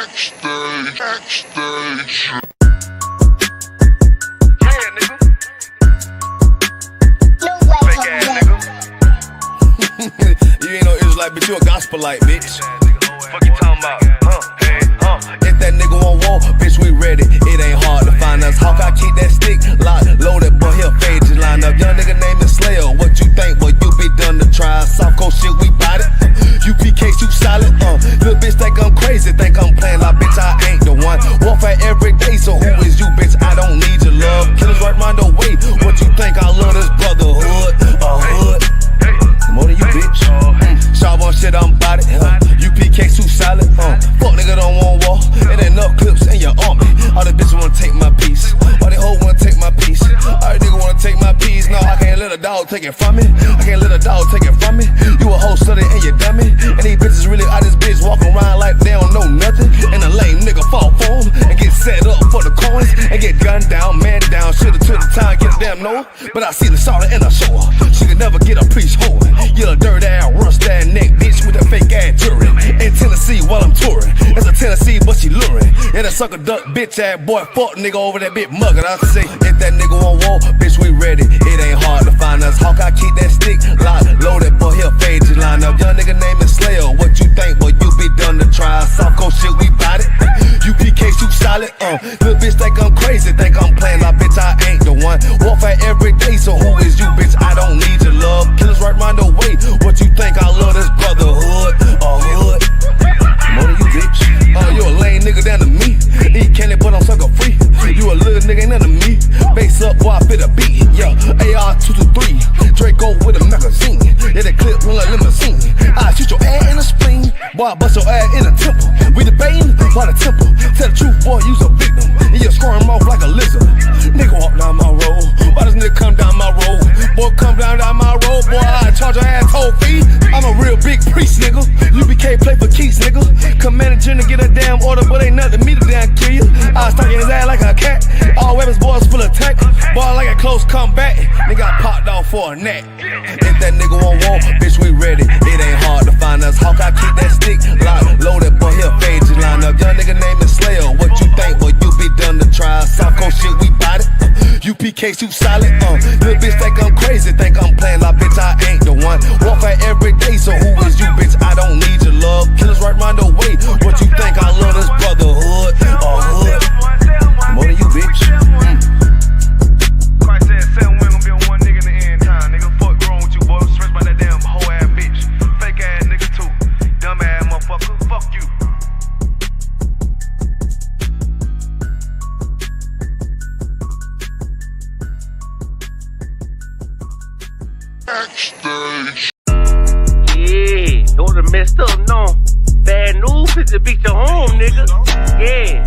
Backstage. Yeah, nigga. Fake ass nigga. You ain't no Israelite, bitch, you a gospelite, bitch. Fuck you talking about? If that nigga on war, bitch, we ready. It ain't hard to find us. Hawk, I keep that stick locked, loaded, boy, he'll fade just line up. Young nigga named the Slayer. What you think, boy? You be done to try. Soft coast shit, we bout it. UPK, shoot solid. Little bitch think I'm crazy, think I'm playing like bitch, I ain't the one. Warfare every day, so who is you, bitch? I don't need your love. Killers right round the way. What you think? I love this brotherhood, a hood. More than you, bitch. Sharp on shit, I'm bout it. UPK, shoot solid. Fuck nigga don't want war. It ain't enough clips in your army. All the bitches wanna take my piece. All they hoes wanna take my piece. All the niggas wanna take my piece. No, I can't let a dog take it from me. I can't let a dog take it from me. You a hoe study and you dummy. And these bitches really out this bitch walking around like they don't know nothing. And a lame nigga fall for them and get set up for the coins and get gunned down, man down. Should've took the time, get a damn no. But I see the solid and I show her. She could never get a priest hoe. You a dirt ass, rust ass neck bitch with a fake ass jury. In Tennessee while I'm touring. It's a Tennessee, but she luring. Yeah, that sucker duck bitch ass boy, fuck nigga over that bit muggin'. I say, if that nigga on war, bitch, we ready. It ain't hard to find us. Hawk, I keep that stick locked, loaded, boy, he'll fade just line up. Young nigga named the Slayer. What you think, boy? You be done to try. Soft coast shit, we bout it. UPK, shoot solid. Little bitch think I'm crazy, think I'm playing like bitch, I ain't the one. Warfare every day, so who is you, bitch? I don't need your love. Killers right round the way. What you think? I love this brotherhood, a hood. More than you, bitch. You a lame nigga down to me. Eat candy, but I'm sucker free. You a little nigga, ain't nothing to me. Base up, boy, I fit a beat. Yeah, AR-223. Draco with a magazine. Yeah, that clip run like limousine. I shoot your ass in the spleen. Boy, I bust your ass in the temple. We debating by the temple. Tell the truth, boy, you's a victim. And you squirm off like a lizard. Nigga walk down my road. Why does nigga come down my road? Boy, come down my road. Boy, I charge your ass toll fee. I'm a real big priest, nigga. UBK play for keys, nigga. Commanding to get a damn order, but ain't nothing me to damn kill you. I stuck in his ass like a cat. All weapons, boys full of tech. Boy, like a close combat. Nigga, I popped off for a neck. If that nigga on war, bitch, we ready. It ain't hard to find us. Hawk, I keep that stick locked, loaded, boy, he'll fade just line up. Young nigga named the Slayer. What you think, boy? You be done to try. Soft coast shit, we bout it. UPK, shoot solid. Little bitch think I'm crazy, think I'm playing like bitch, I ain't the one. Warfare every day, so who is you, bitch? I don't need your love. Killers right round the way. What you think? I love this brotherhood, a hood. More than you, bitch. Christ said 7 we gon' be on one nigga in the end time. Nigga, fuck wrong with you, boy. Stressed by that damn hoe ass bitch. Fake ass nigga too. Dumb ass motherfucker. Fuck you. Backstage. Yeah, those are messed up, no. Bad news is to beat your home, nigga. Yeah.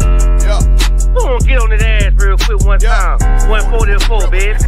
Go on, get on that ass real quick one time. 144, baby.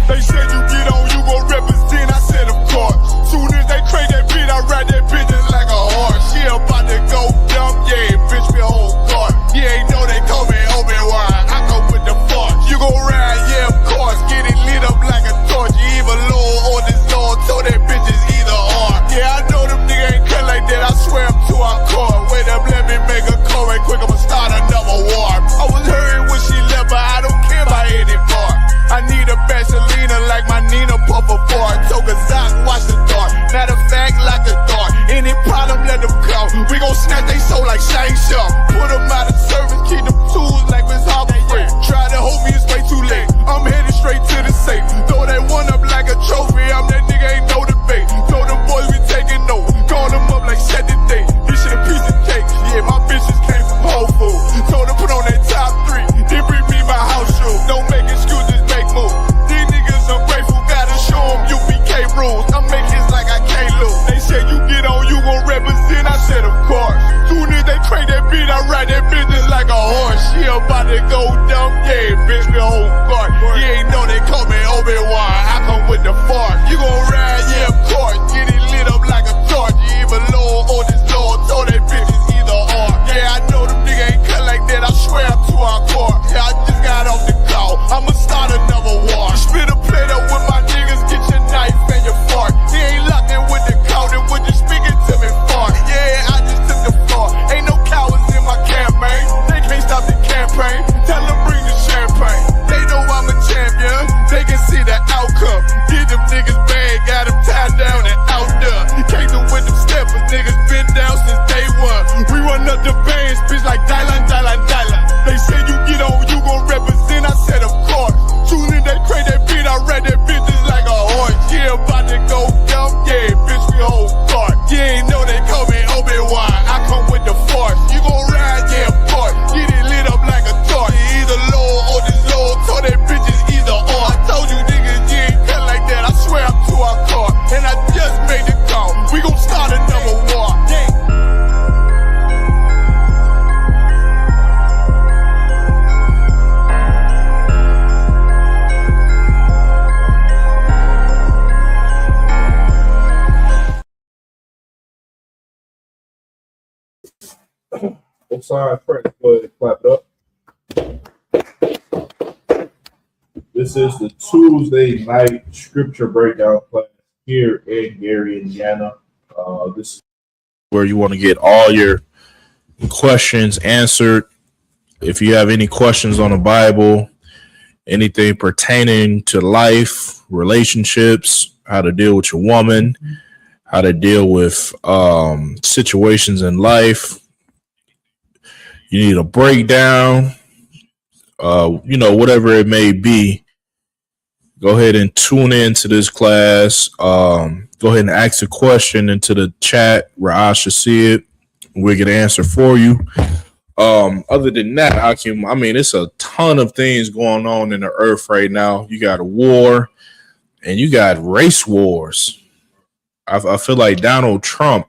They said you get on, you gon' represent, I said of course. Soon as they crank that beat, I ride that bitch just like a horse. She about to go dumb, yeah, bitch be a whole card. You ain't know they call me Obi-Wan, I go with the force. You gon' ride, yeah, of course, get it lit up like a torch. You even low on this law, so that bitch is either or. Yeah, I know them niggas ain't cut like that, I swear I'm to our core. Wait up, let me make a call right quick, I'ma start another war. I was hurting when she left, but I don't care about any part. I need a Vaseline like my Nina Puffer bar. Took a Zoc, watch the dark. Matter of fact, like the dark. Any problem, let them come. We gon' snatch they soul like Shane Sharp. Put them out of service, keep them tools like Miss Harper. Try to hold me, it's way too late. I'm headed straight to the safe. Throw that one up like a trophy. I'm that nigga, ain't no debate. Told them boys we taking note. Call them up like set the date. This shit a piece of cake. Yeah, my bitches came from Whole Foods. Told them put on that top 3. Then bring me my house shoes. Don't make excuses, make moves. These niggas ungrateful, gotta show them UPK rules. I'm making like I can't lose. They said you get on, you gon' represent. I said of course. Soon as they crank that beat, I ride that business like a horse. She about to go dumb, yeah, bitch be a whole guard. You ain't know they call me Obi-Wan, I come with the force. You gon' ride, yeah, of course. Get it lit up like a torch. You even low on this law, so that bitch is either or. Yeah, I know them niggas ain't cut like that, I swear I'm to our core. Yeah, I just got off the call, I'ma start another war. Spit a plate up with my niggas, get your knife and your fork. He ain't locked in with the cow, then would you speaking to me for? Yeah, I just took the floor, ain't no cow Both sides, press. Go ahead and clap it up. This is the Tuesday night scripture breakdown class here in Gary, Indiana. This is where you want to get all your questions answered. If you have any questions on the Bible, anything pertaining to life, relationships, how to deal with your woman, how to deal with situations in life, you need a breakdown, whatever it may be, go ahead and tune in to this class. Go ahead and ask a question into the chat where I should see it. We'll get an answer for you. Other than that, it's a ton of things going on in the earth right now. You got a war and you got race wars. I feel like Donald Trump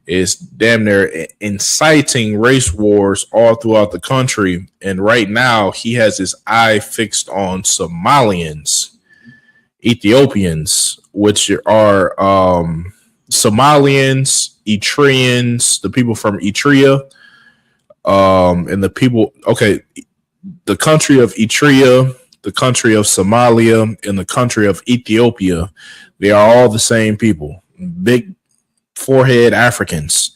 is damn near inciting race wars all throughout the country. And right now he has his eye fixed on Somalians, Ethiopians, which are Somalians, Eritreans, the people from Eritrea, and the people, the country of Eritrea, the country of Somalia, and the country of Ethiopia. They are all the same people. Big forehead Africans,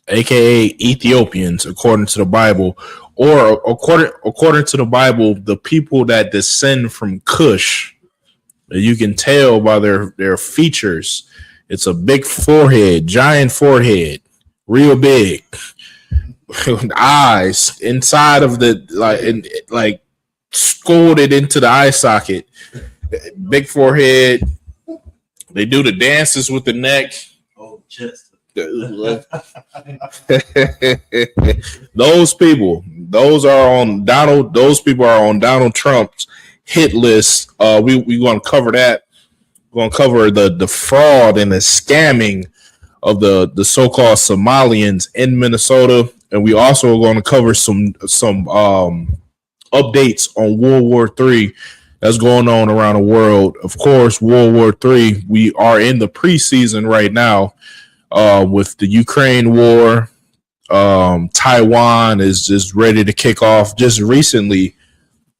aka Ethiopians, according to the Bible, or according to the Bible, the people that descend from Cush. You can tell by their features. It's a big forehead, giant forehead, real big. Eyes inside of the like scolded into the eye socket. Big forehead. They do the dances with the neck. Oh, chest. Those people are on Donald Trump's hit list. We want to cover that. We're going to cover the fraud and the scamming of the so-called Somalians in Minnesota, and we also are going to cover some updates on World War III that's going on around the world. Of course, World War III, we are in the preseason right now with the Ukraine war. Taiwan is just ready to kick off. Just recently,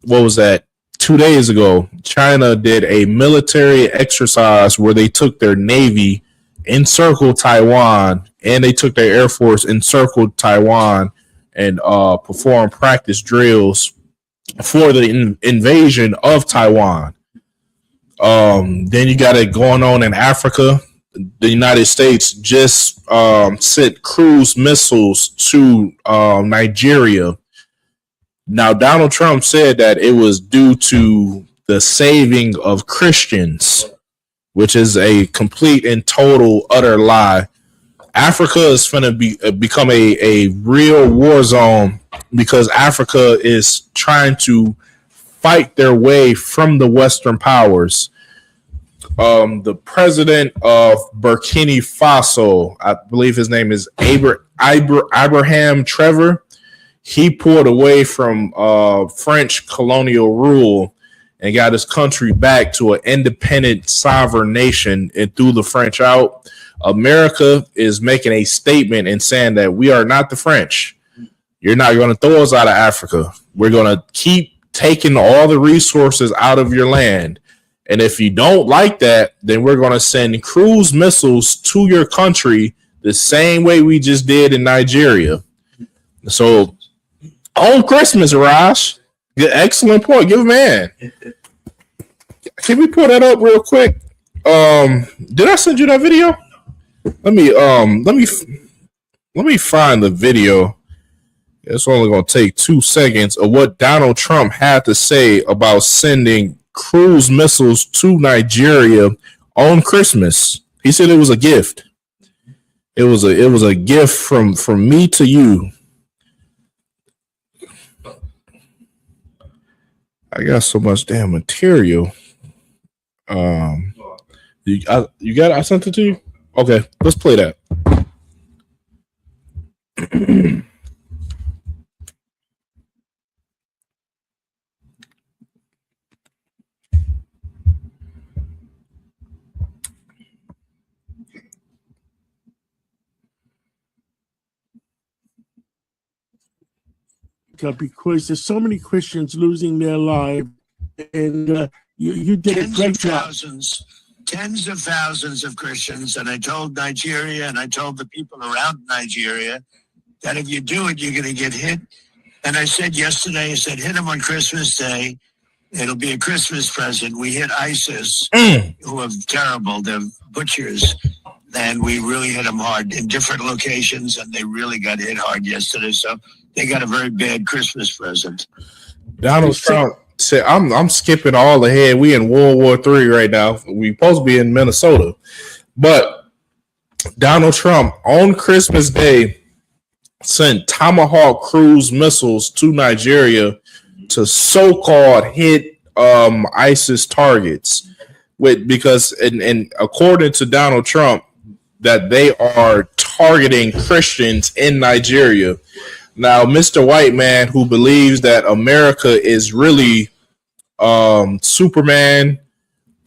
what was that? 2 days ago, China did a military exercise where they took their Navy, encircled Taiwan, and they took their Air Force, encircled Taiwan, and performed practice drills for the invasion of Taiwan. Then you got it going on in Africa. The United States just sent cruise missiles to Nigeria. Now, Donald Trump said that it was due to the saving of Christians, which is a complete and total utter lie. Africa is going to become a real war zone because Africa is trying to fight their way from the Western powers. The president of Burkina Faso, I believe his name is Abraham Trevor, he pulled away from French colonial rule and got his country back to an independent sovereign nation and threw the French out. America is making a statement and saying that we are not the French. You're not going to throw us out of Africa. We're going to keep taking all the resources out of your land. And if you don't like that, then we're going to send cruise missiles to your country the same way we just did in Nigeria. So on Christmas, Raj, excellent point. Give a man. Can we pull that up real quick? Did I send you that video? Let me find the video. It's only going to take 2 seconds of what Donald Trump had to say about sending cruise missiles to Nigeria on Christmas. He said it was a gift. It was a gift from me to you. I got so much damn material. You got it? I sent it to you? Okay, let's play that. America because there's so many Christians losing their lives, and you did a great job. Tens of thousands of Christians, and I told Nigeria and I told the people around Nigeria that if you do it, you're going to get hit. And I said yesterday, I said, hit them on Christmas Day. It'll be a Christmas present. We hit ISIS, who are terrible. They're butchers. And we really hit them hard in different locations, and they really got hit hard yesterday. So they got a very bad Christmas present. Donald Trump said, I'm skipping all ahead. We in World War III right now. We supposed to be in Minnesota. But Donald Trump on Christmas Day sent Tomahawk cruise missiles to Nigeria to so-called hit ISIS targets. Because according to Donald Trump, that they are targeting Christians in Nigeria. Now, Mr. White Man, who believes that America is really Superman,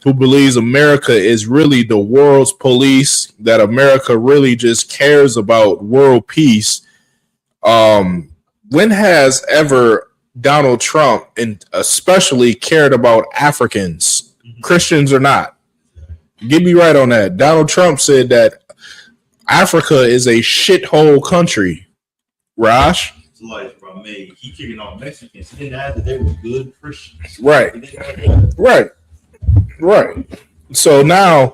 who believes America is really the world's police, that America really just cares about world peace. When has ever Donald Trump, and especially, cared about Africans, Christians or not? Get me right on that. Donald Trump said that Africa is a shithole country. Raj? Like, bro, man, he kicking off Mexicans. He didn't add that they were good Christians. Right. So now,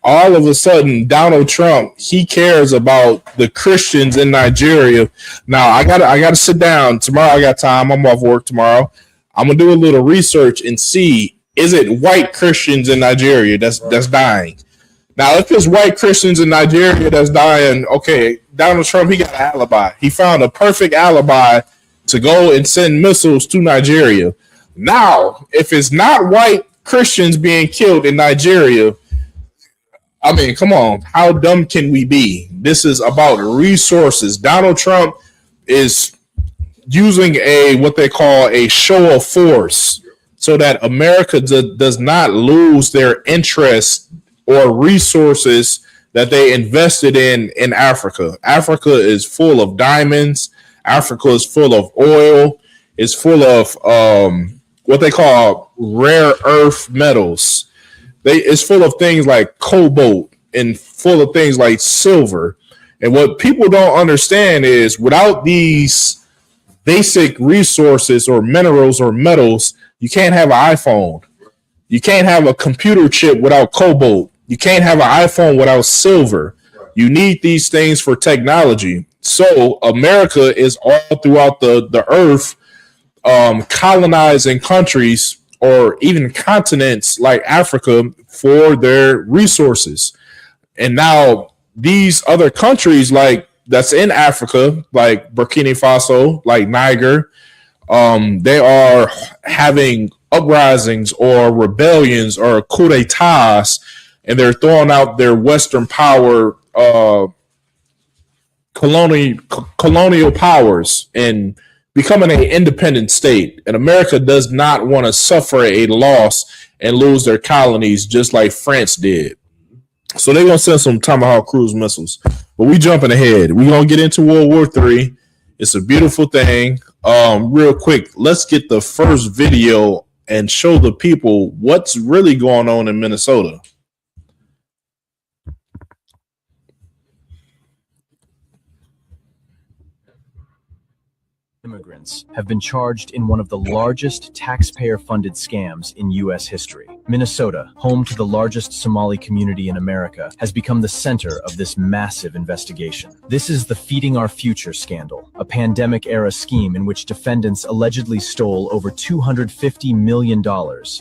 all of a sudden, Donald Trump, he cares about the Christians in Nigeria. Now, I gotta sit down tomorrow. I got time. I'm off work tomorrow. I'm gonna do a little research and see, is it white Christians in Nigeria that's dying? Now, if it's white Christians in Nigeria that's dying, okay, Donald Trump, he got an alibi. He found a perfect alibi to go and send missiles to Nigeria. Now, if it's not white Christians being killed in Nigeria, I mean, come on, how dumb can we be? This is about resources. Donald Trump is using what they call a show of force so that America does not lose their interest or resources that they invested in Africa. Africa is full of diamonds. Africa is full of oil. It's full of what they call rare earth metals. It's full of things like cobalt and full of things like silver. And what people don't understand is without these basic resources or minerals or metals, you can't have an iPhone. You can't have a computer chip without cobalt. You can't have an iPhone without silver. You need these things for technology. So America is all throughout the earth, colonizing countries or even continents like Africa for their resources. And now these other countries like that's in Africa, like Burkina Faso, like Niger, they are having uprisings or rebellions or coup d'etats, and they're throwing out their Western power, colonial powers, and becoming an independent state. And America does not want to suffer a loss and lose their colonies just like France did. So they're going to send some Tomahawk cruise missiles. But we jumping ahead. We're going to get into World War III. It's a beautiful thing. Real quick, let's get the first video and show the people what's really going on in Minnesota. Immigrants have been charged in one of the largest taxpayer-funded scams in U.S. history. Minnesota, home to the largest Somali community in America, has become the center of this massive investigation. This is the Feeding Our Future scandal, a pandemic-era scheme in which defendants allegedly stole over $250 million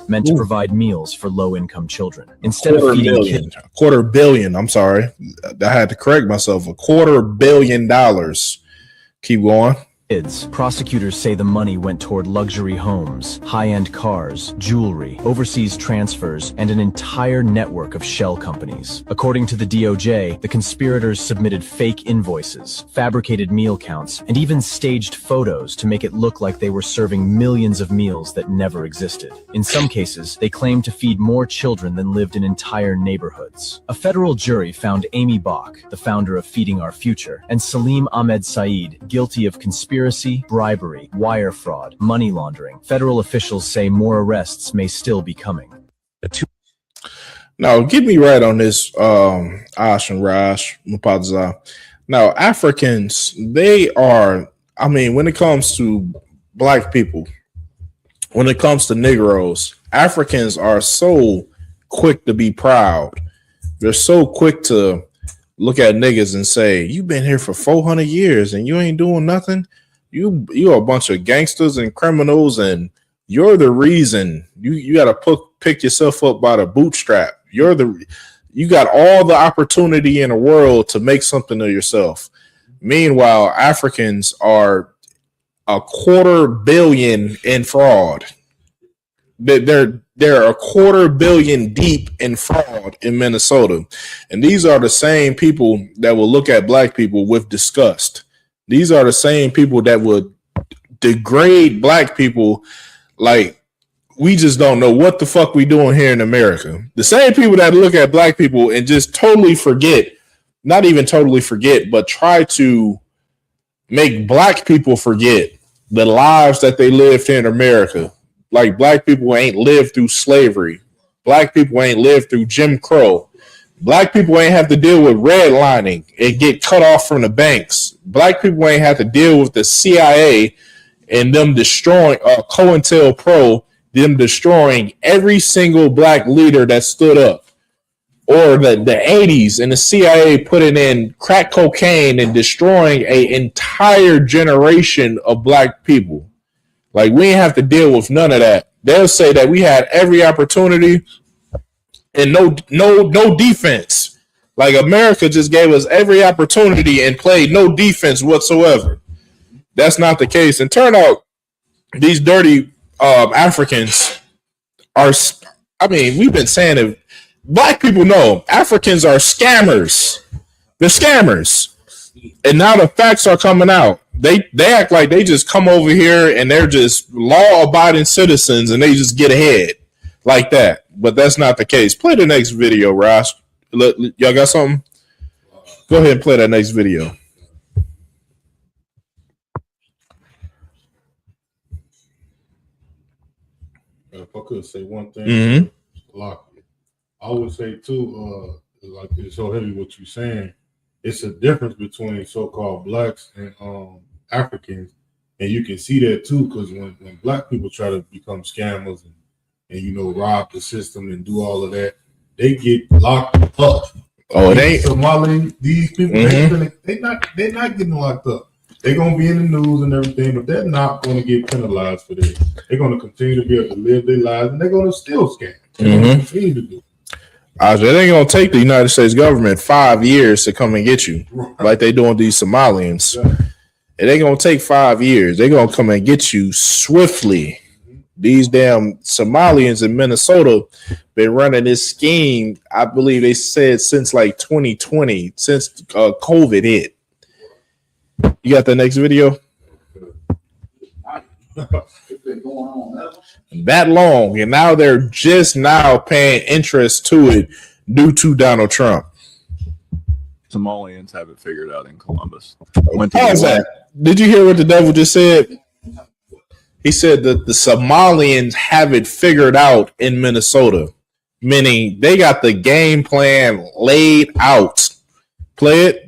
meant to provide meals for low-income children. Instead of feeding kids, $250 million. I'm sorry, I had to correct myself. $250 million. Keep going. Prosecutors say the money went toward luxury homes, high-end cars, jewelry, overseas transfers, and an entire network of shell companies. According to the DOJ, the conspirators submitted fake invoices, fabricated meal counts, and even staged photos to make it look like they were serving millions of meals that never existed. In some cases, they claimed to feed more children than lived in entire neighborhoods. A federal jury found Amy Bach, the founder of Feeding Our Future, and Salim Ahmed Saeed guilty of conspiracy conspiracy, bribery, wire fraud, money laundering. Federal officials say more arrests may still be coming. Now, get me right on this, Ash and Raj Mupadza. Now, Africans, they are, I mean, when it comes to black people, when it comes to Negroes, Africans are so quick to be proud. They're so quick to look at niggas and say, you've been here for 400 years and you ain't doing nothing. You're a bunch of gangsters and criminals, and you're the reason. You got to pick yourself up by the bootstrap. You got all the opportunity in the world to make something of yourself. Meanwhile, Africans are $250 million in fraud. They're $250 million deep in fraud in Minnesota. And these are the same people that will look at black people with disgust. These are the same people that would degrade black people like we just don't know what the fuck we doing here in America. The same people that look at black people and just totally forget, not even totally forget, but try to make black people forget the lives that they lived here in America. Like black people ain't lived through slavery. Black people ain't lived through Jim Crow. Black people ain't have to deal with redlining and get cut off from the banks. Black people ain't have to deal with the CIA and them destroying COINTELPRO, them destroying every single black leader that stood up. Or the 80s and the CIA putting in crack cocaine and destroying an entire generation of black people. Like, we ain't have to deal with none of that. They'll say that we had every opportunity and no defense. Like, America just gave us every opportunity and played no defense whatsoever. That's not the case. And turn out these dirty Africans are, I mean, we've been saying it. Black people know Africans are scammers. They're scammers. And now the facts are coming out. They act like they just come over here and they're just law-abiding citizens and they just get ahead like that. But that's not the case. Play the next video, Ross. Y'all got something? Go ahead and play that next video. If I could say one thing, I would say too, like it's so heavy what you're saying. It's a difference between so-called blacks and Africans, and you can see that too, because when black people try to become scammers and you know rob the system and do all of that, they get locked up. Oh, it ain't Somali. These people, they're not getting locked up. They're gonna be in the news and everything, but they're not gonna get penalized for this. They're gonna continue to be able to live their lives, and they're gonna still scam. They're gonna continue to do. It ain't gonna take the United States government 5 years to come and get you, like they doing these Somalians. Yeah. It ain't gonna take 5 years. They're gonna come and get you swiftly. These damn Somalians in Minnesota been running this scheme. I believe they said since like 2020, since COVID hit. You got the next video? That long, and now they're just now paying interest to it due to Donald Trump. Somalians have it figured out in Columbus. How's that? Did you hear what the devil just said? He said that the Somalians have it figured out in Minnesota, meaning they got the game plan laid out. Play it.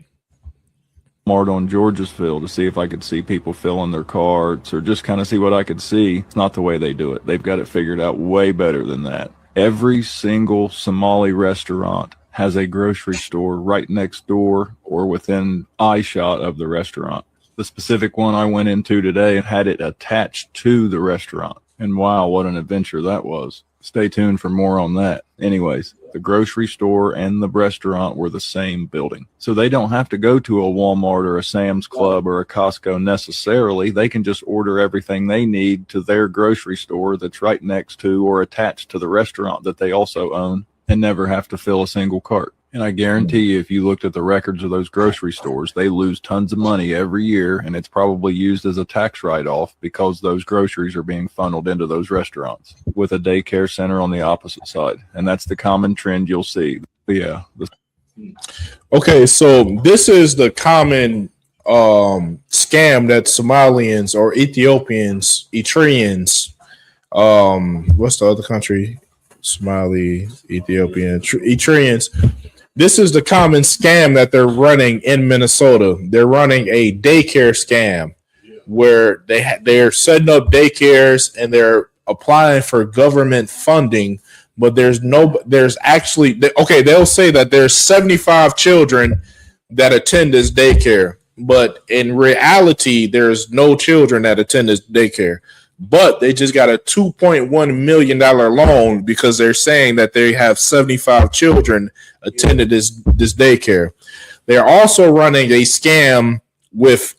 On Georgesville to see if I could see people filling their carts or just kind of see what I could see. It's not the way they do it. They've got it figured out way better than that. Every single Somali restaurant has a grocery store right next door or within eyeshot of the restaurant. The specific one I went into today had it attached to the restaurant. And wow, what an adventure that was. Stay tuned for more on that. Anyways, the grocery store and the restaurant were the same building. So they don't have to go to a Walmart or a Sam's Club or a Costco necessarily. They can just order everything they need to their grocery store that's right next to or attached to the restaurant that they also own and never have to fill a single cart. And I guarantee you, if you looked at the records of those grocery stores, they lose tons of money every year, and it's probably used as a tax write-off because those groceries are being funneled into those restaurants with a daycare center on the opposite side. And that's the common trend you'll see. But yeah. Okay, so this is the common scam that Somalians or Ethiopians, Eritreans, what's the other country? Somali, Ethiopian, Eritreans. This is the common scam that they're running in Minnesota. They're running a daycare scam where they're setting up daycares and they're applying for government funding, but there's actually, okay, they'll say that there's 75 children that attend this daycare, but in reality, there's no children that attend this daycare. But they just got a $2.1 million loan because they're saying that they have 75 children attended this daycare. They're also running a scam with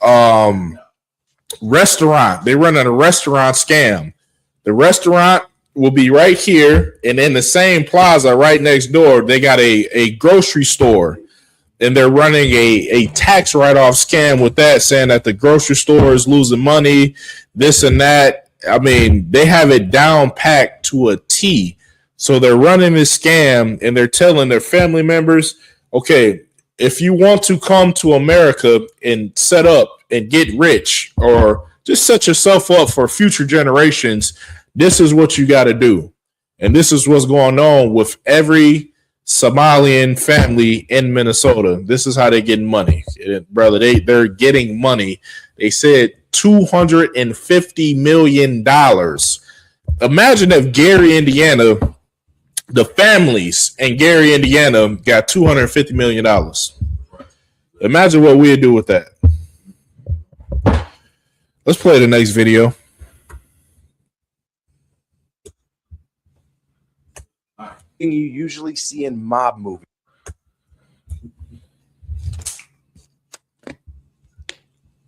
restaurant. They're running a restaurant scam. The restaurant will be right here, and in the same plaza right next door, they got a grocery store. And they're running a tax write-off scam with that, saying that the grocery store is losing money, this and that. I mean, they have it down packed to a T. So they're running this scam and they're telling their family members, okay, if you want to come to America and set up and get rich or just set yourself up for future generations, this is what you got to do. And this is what's going on with every Somalian family in Minnesota. This is how they get money, brother. They're getting money. They said $250 million. Imagine if Gary, Indiana, the families in Gary, Indiana got $250 million. Imagine what we'd do with that. Let's play the next video. You usually see in mob movies.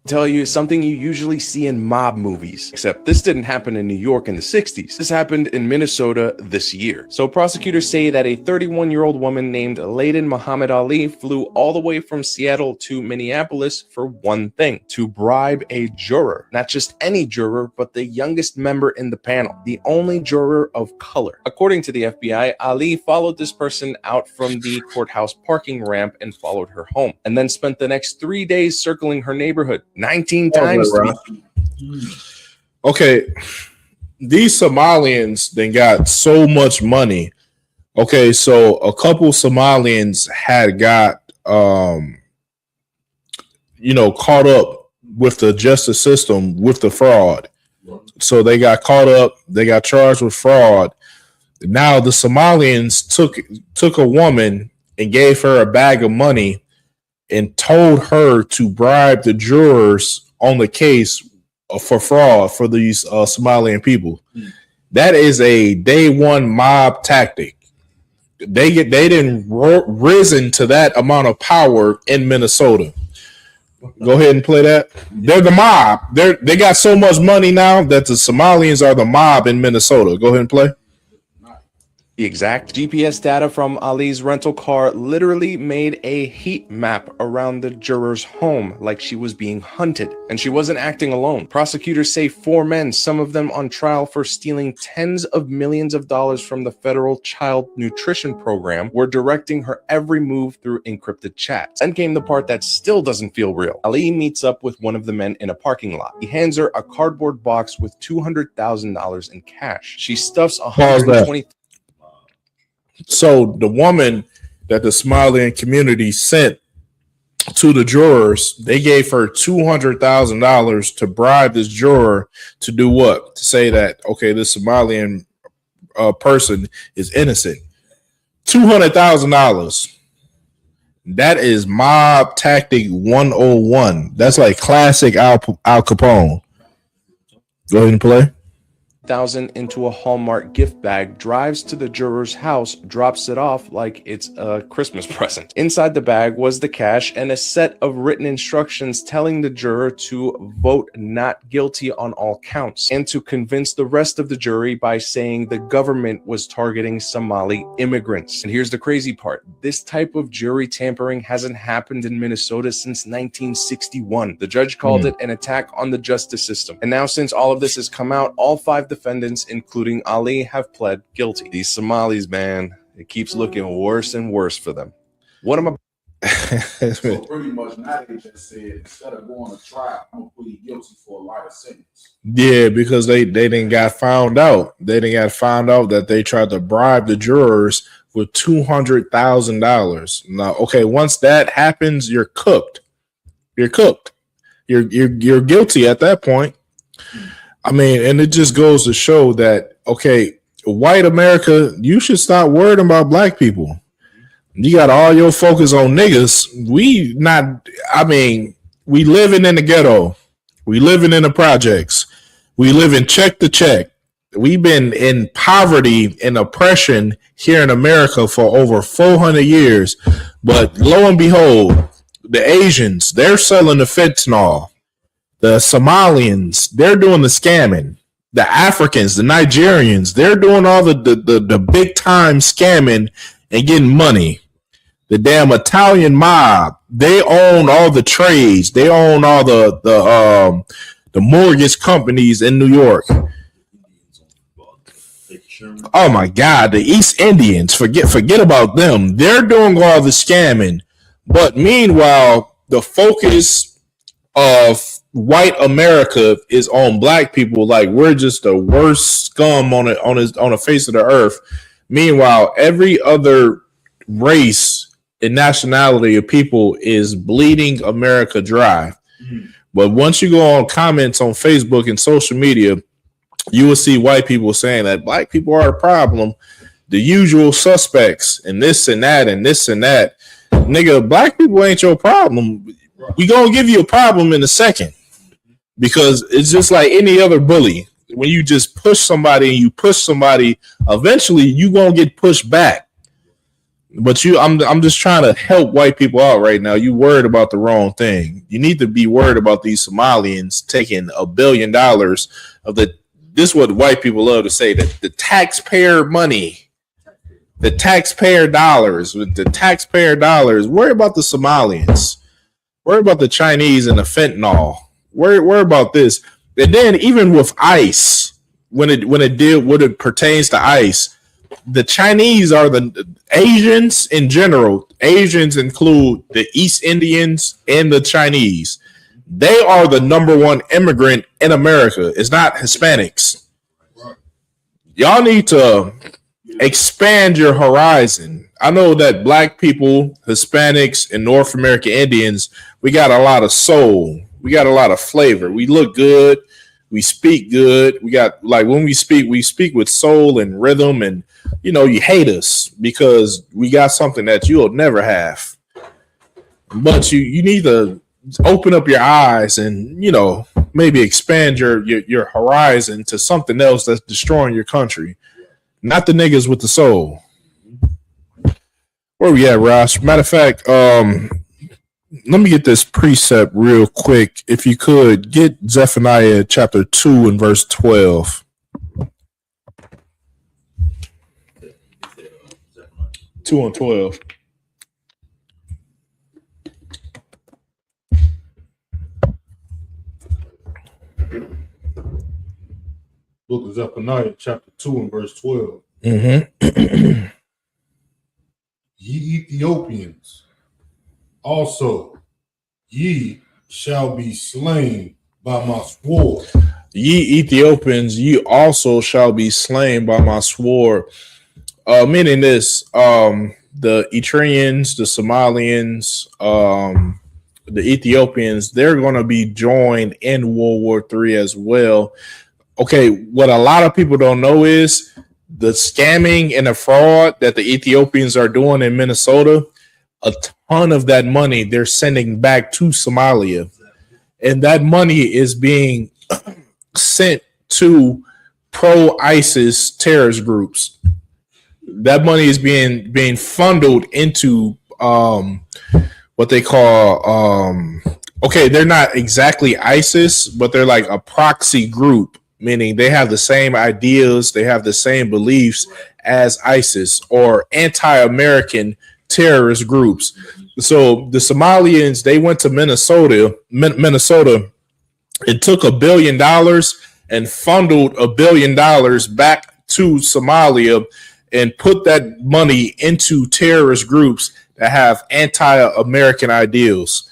Tell you something you usually see in mob movies, except this didn't happen in New York in the 60s. This happened in Minnesota this year. So prosecutors say that a 31-year-old woman named Layden Muhammad Ali flew all the way from Seattle to Minneapolis for one thing: to bribe a juror. Not just any juror, but the youngest member in the panel, the only juror of color. According to the FBI, Ali followed this person out from the courthouse parking ramp and followed her home, and then spent the next 3 days circling her neighborhood 19 times. Okay, these Somalians then got so much money. Okay, so a couple Somalians had got caught up with the justice system with the fraud. So they got caught up, they got charged with fraud. Now the Somalians took a woman and gave her a bag of money and told her to bribe the jurors on the case for fraud for these Somalian people. That is a day one mob tactic. They didn't risen to that amount of power in Minnesota. Go ahead and play that. They're the mob. They got so much money now that the Somalians are the mob in Minnesota. Go ahead and play. The exact GPS data from Ali's rental car literally made a heat map around the juror's home, like she was being hunted. And she wasn't acting alone. Prosecutors say 4 men, some of them on trial for stealing tens of millions of dollars from the federal child nutrition program, were directing her every move through encrypted chats. Then came the part that still doesn't feel real. Ali meets up with one of the men in a parking lot. He hands her a cardboard box with $200,000 in cash. She stuffs $120,000. So the woman that the Somalian community sent to the jurors, they gave her $200,000 to bribe this juror to do what? To say that, okay, this Somalian person is innocent. $200,000. That is mob tactic 101. That's like classic Al Capone. Go ahead and play. Into a Hallmark gift bag, drives to the juror's house, drops it off like it's a Christmas present. Inside the bag was the cash and a set of written instructions telling the juror to vote not guilty on all counts, and to convince the rest of the jury by saying the government was targeting Somali immigrants. And here's the crazy part: this type of jury tampering hasn't happened in Minnesota since 1961. The judge called it an attack on the justice system. And now, since all of this has come out, all 5 defendants, including Ali, have pled guilty. These Somalis, man, it keeps looking worse and worse for them. What am I? So pretty much now they just said instead of going to trial, I'm gonna plead guilty for a lighter sentence. Yeah, because they didn't got found out. They didn't got found out that they tried to bribe the jurors with $200,000. Now, okay, once that happens, you're cooked. You're cooked. You're guilty at that point. I mean, and it just goes to show that, okay, white America, you should stop worrying about black people. You got all your focus on niggas. We living in the ghetto. We living in the projects. We live in check to check. We've been in poverty and oppression here in America for over 400 years. But lo and behold, the Asians, they're selling the fentanyl. The Somalians, they're doing the scamming. The Africans, the Nigerians, they're doing all the big time scamming and getting money. The damn Italian mob, they own all the trades. They own all the mortgage companies in New York. Oh my God, the East Indians, forget about them. They're doing all the scamming. But meanwhile, the focus of white America is on black people. Like we're just the worst scum on the face of the earth. Meanwhile, every other race and nationality of people is bleeding America dry. But once you go on comments on Facebook and social media, you will see white people saying that black people are a problem, the usual suspects, and this and that and this and that. Nigga, black people ain't your problem. We gonna give you a problem in a second, because it's just like any other bully. When you just push somebody and you push somebody, eventually you gonna get pushed back. But I'm just trying to help white people out right now. You worried about the wrong thing. You need to be worried about these Somalians taking $1 billion of this is what white people love to say, that the taxpayer money, the taxpayer dollars, with the taxpayer dollars. Worry about the Somalians. Worry about the Chinese and the fentanyl. Worry about this. And then even with ICE, when it pertains to ICE, the Chinese are the Asians in general. Asians include the East Indians and the Chinese. They are the number one immigrant in America. It's not Hispanics. Y'all need to expand your horizon. I know that black people, Hispanics, and North American Indians, we got a lot of soul. We got a lot of flavor. We look good. We speak good. We got, like, when we speak with soul and rhythm, and you hate us because we got something that you'll never have. But you need to open up your eyes and maybe expand your horizon to something else that's destroying your country. Not the niggas with the soul. Where we at, Ross? Matter of fact, let me get this precept real quick. If you could get Zephaniah chapter 2 and verse 12. 2 and 12. Book of Zephaniah, chapter 2 and verse 12. Mm-hmm. Ye Ethiopians, also ye shall be slain by my sword. Ye Ethiopians, ye also shall be slain by my sword. Meaning this, the Eritreans, the Somalians, the Ethiopians, they're going to be joined in World War III as well. Okay, what a lot of people don't know is the scamming and the fraud that the Ethiopians are doing in Minnesota. A ton of that money they're sending back to Somalia, and that money is being sent to pro-ISIS terrorist groups. That money is being funneled into what they call okay, they're not exactly ISIS, but they're like a proxy group, meaning they have the same ideas, they have the same beliefs as ISIS or anti-American terrorist groups. So the Somalians, they went to Minnesota and took $1 billion and funneled $1 billion back to Somalia and put that money into terrorist groups that have anti-American ideals.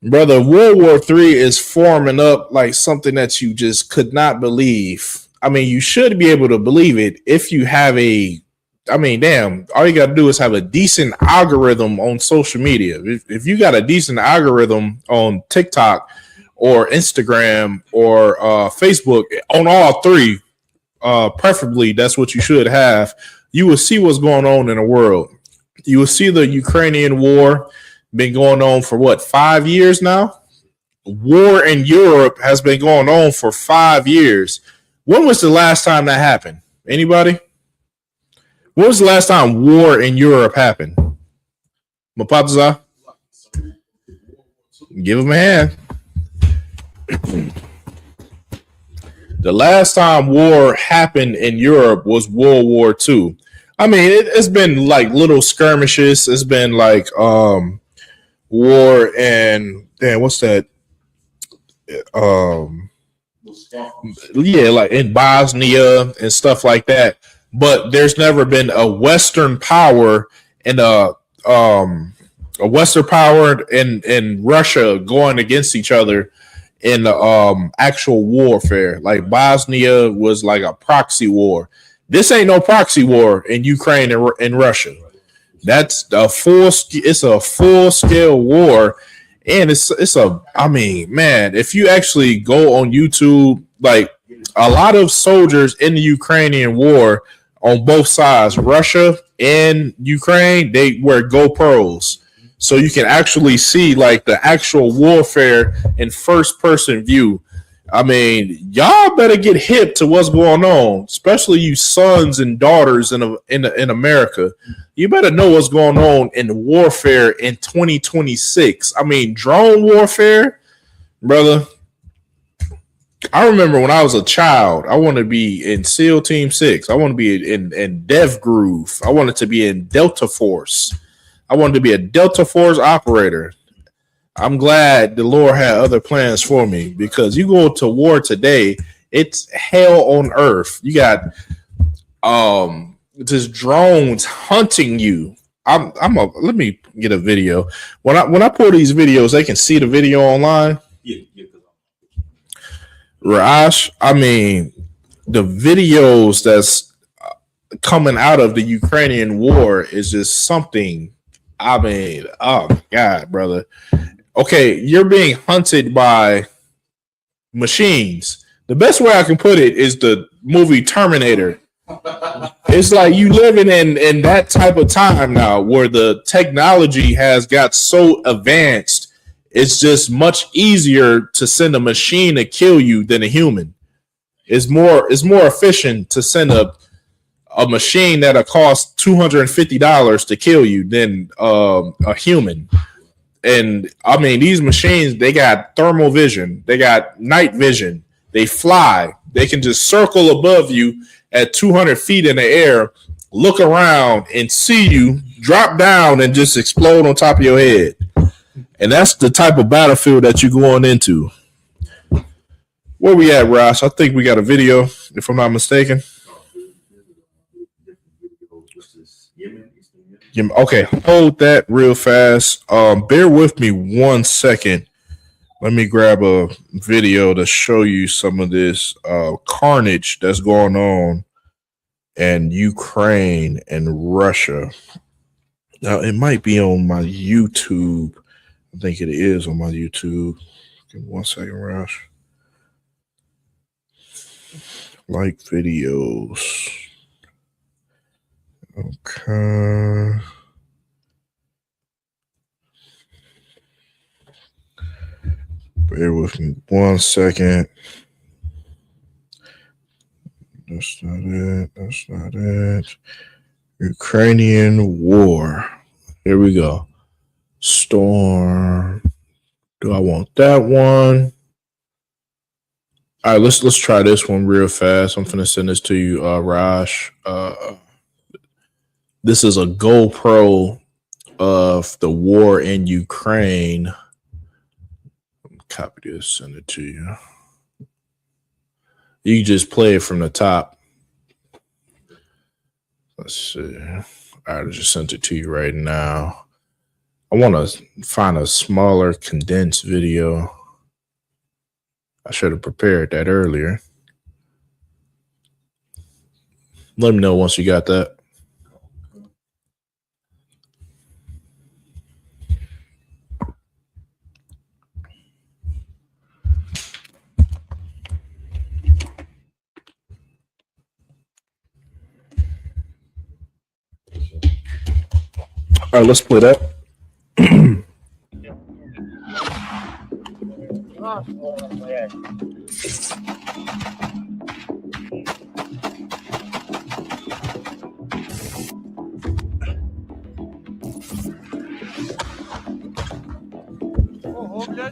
Brother, World War III is forming up like something that you just could not believe. I mean, you should be able to believe it if you have damn, all you got to do is have a decent algorithm on social media. If you got a decent algorithm on TikTok or Instagram or Facebook, on all three, preferably that's what you should have, you will see what's going on in the world. You will see the Ukrainian war been going on for what, 5 years now? War in Europe has been going on for 5 years. When was the last time that happened? Anybody? When was the last time war in Europe happened? Mapatza? Give him a hand. The last time war happened in Europe was World War II. I mean, it's been like little skirmishes. It's been like war and what's that? Yeah, like in Bosnia and stuff like that. But there's never been a Western power and a Western power and Russia going against each other in actual warfare. Like Bosnia was like a proxy war. This ain't no proxy war in Ukraine and Russia. That's it's a full scale war. And I mean, man, if you actually go on YouTube, like a lot of soldiers in the Ukrainian war on both sides, Russia and Ukraine, they wear GoPros. So you can actually see like the actual warfare in first person view. I mean, y'all better get hip to what's going on, especially you sons and daughters in America. You better know what's going on in warfare in 2026. I mean, drone warfare, brother. I remember when I was a child, I wanted to be in SEAL Team 6. I wanted to be in Dev Groove. I wanted to be in Delta Force. I wanted to be a Delta Force operator. I'm glad the Lord had other plans for me, because you go to war today, it's hell on earth. You got just drones hunting you. Let me get a video. When I pull these videos, they can see the video online. Rash, I mean, the videos that's coming out of the Ukrainian war is just something. I mean, oh my God, brother. Okay, you're being hunted by machines. The best way I can put it is the movie Terminator. It's like you living in that type of time now where the technology has got so advanced. It's just much easier to send a machine to kill you than a human. It's more efficient to send a machine that'll cost $250 to kill you than a human. And I mean, these machines, they got thermal vision, they got night vision, they fly, they can just circle above you at 200 feet in the air, look around and see you, drop down and just explode on top of your head. And that's the type of battlefield that you're going into. Where we at, Ross? I think we got a video, if I'm not mistaken. Okay, hold that real fast. Bear with me 1 second. Let me grab a video to show you some of this carnage that's going on in Ukraine and Russia. Now, it might be on my YouTube. I think it is on my YouTube. Give me 1 second, Rush. Like videos. Okay. Bear with me 1 second. That's not it. That's not it. Ukrainian war. Here we go. Storm. Do I want that one? All right, let's try this one real fast. I'm finna send this to you, Raj. This is a GoPro of the war in Ukraine. Copy this, send it to you. You can just play it from the top. Let's see. I just sent it to you right now. I want to find a smaller, condensed video. I should have prepared that earlier. Let me know once you got that. All right, let's play that.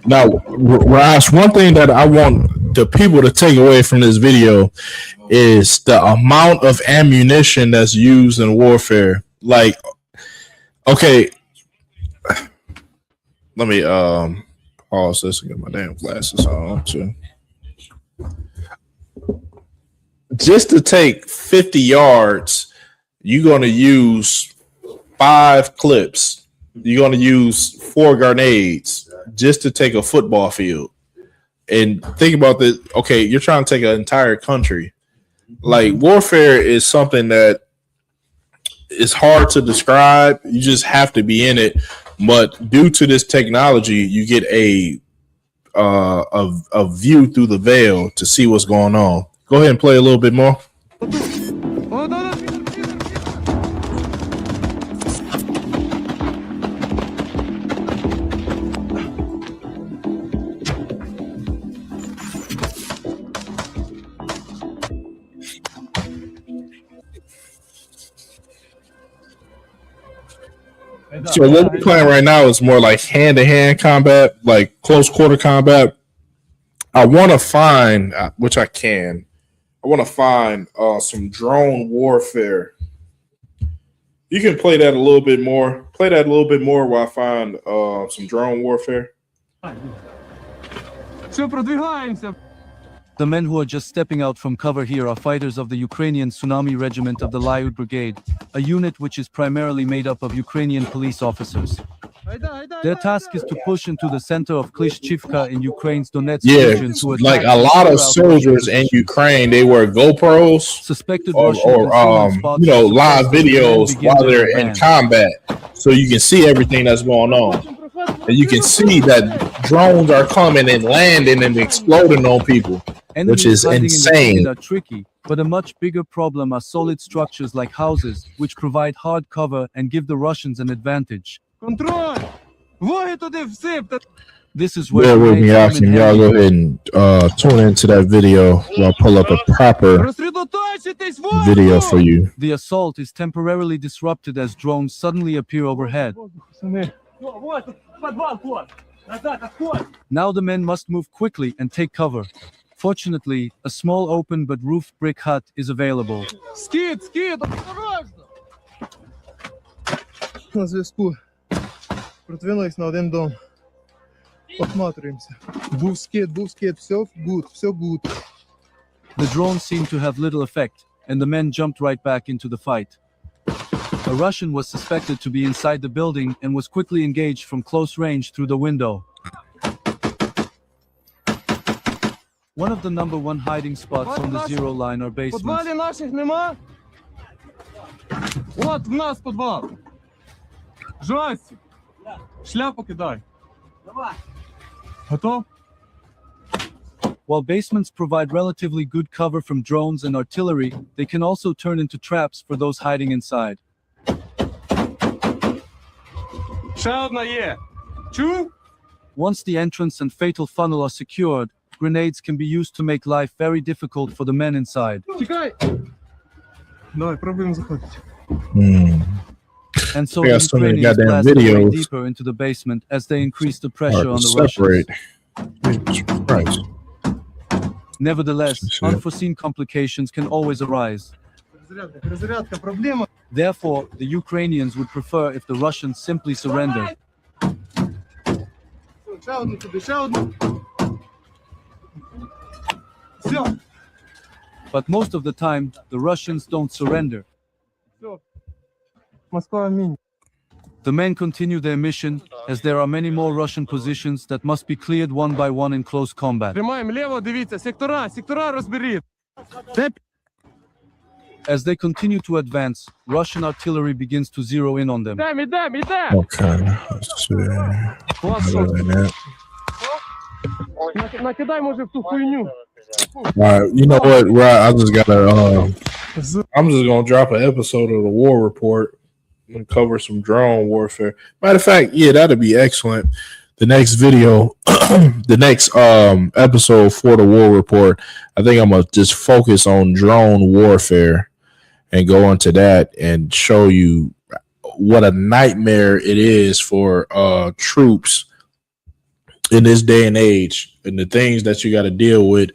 Now, Ross, one thing that I want the people to take away from this video is the amount of ammunition that's used in warfare. Like, okay, let me pause this and get my damn glasses on too. Just to take 50 yards, you're going to use 5 clips. You're going to use 4 grenades just to take a football field. And think about this. Okay, you're trying to take an entire country. Like, warfare is something that is hard to describe. You just have to be in it. But due to this technology, you get a view through the veil to see what's going on. Go ahead and play a little bit more. So what we're playing right now is more like hand-to-hand combat, like close quarter combat. I want to find, which I can, I want to find some drone warfare. You can play that a little bit more. Play that a little bit more while I find some drone warfare. The men who are just stepping out from cover here are fighters of the Ukrainian Tsunami Regiment of the Lyud Brigade, a unit which is primarily made up of Ukrainian police officers. Their task is to push into the center of Klishchivka in Ukraine's Donetsk region to attack. Like a lot of soldiers in Ukraine, they wear GoPros suspected or live videos while they're in combat, so you can see everything that's going on. And you can see that drones are coming and landing and exploding on people, which is insane. Are tricky, but a much bigger problem are solid structures like houses, which provide hard cover and give the Russians an advantage. This is where bear with me, Akim. Y'all go ahead and tune into that video while I pull up a proper video for you. The assault is temporarily disrupted as drones suddenly appear overhead. Now the men must move quickly and take cover. Fortunately, a small open but roofed brick hut is available. На зв'язку. Противились на один дом. Осматриваемся. Був скид, все good. The drones seemed to have little effect, and the men jumped right back into the fight. A Russian was suspected to be inside the building and was quickly engaged from close range through the window. One of the number 1 hiding spots on the zero line are basements. наших нема? От в нас подвал. Жастик. Шляпу кидай. Давай. Готов? While basements provide relatively good cover from drones and artillery, they can also turn into traps for those hiding inside. Ще одна є. Чув? Once the entrance and fatal funnel are secured, grenades can be used to make life very difficult for the men inside. Чекай. Давай, пробуємо заходити. And so the Ukrainians blasted way deeper into the basement as they increased the pressure on the Russians. Nevertheless, unforeseen complications can always arise. Therefore, the Ukrainians would prefer if the Russians simply surrendered. But most of the time, the Russians don't surrender. Москва, аминь. The men continue their mission, as there are many more Russian positions that must be cleared one by one in close combat. Тримаємо ліво, дивіться, сектора розберіть. As they continue to advance, Russian artillery begins to zero in on them. Ідем. Okay. Let's see. Other than that. Накидай, може, в ту хуйню. All right, you know what, right? I'm just gonna drop an episode of the War Report and cover some drone warfare. Matter of fact, yeah, that'd be excellent. The next video, the next episode for the War Report, I think I'm gonna just focus on drone warfare and go into that and show you what a nightmare it is for troops in this day and age, and the things that you got to deal with,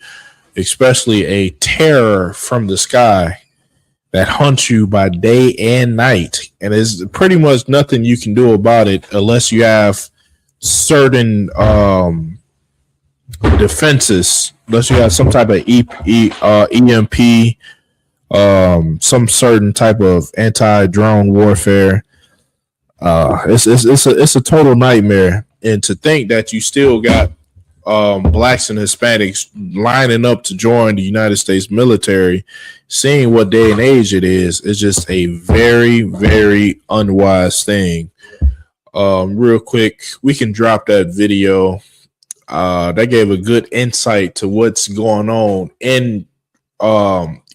especially a terror from the sky that hunts you by day and night. And there's pretty much nothing you can do about it unless you have certain defenses, unless you have some type of EMP, some certain type of anti-drone warfare. It's a total nightmare. And to think that you still got blacks and Hispanics lining up to join the United States military, seeing what day and age it is just a very, very unwise thing. Real quick, we can drop that video. That gave a good insight to what's going on in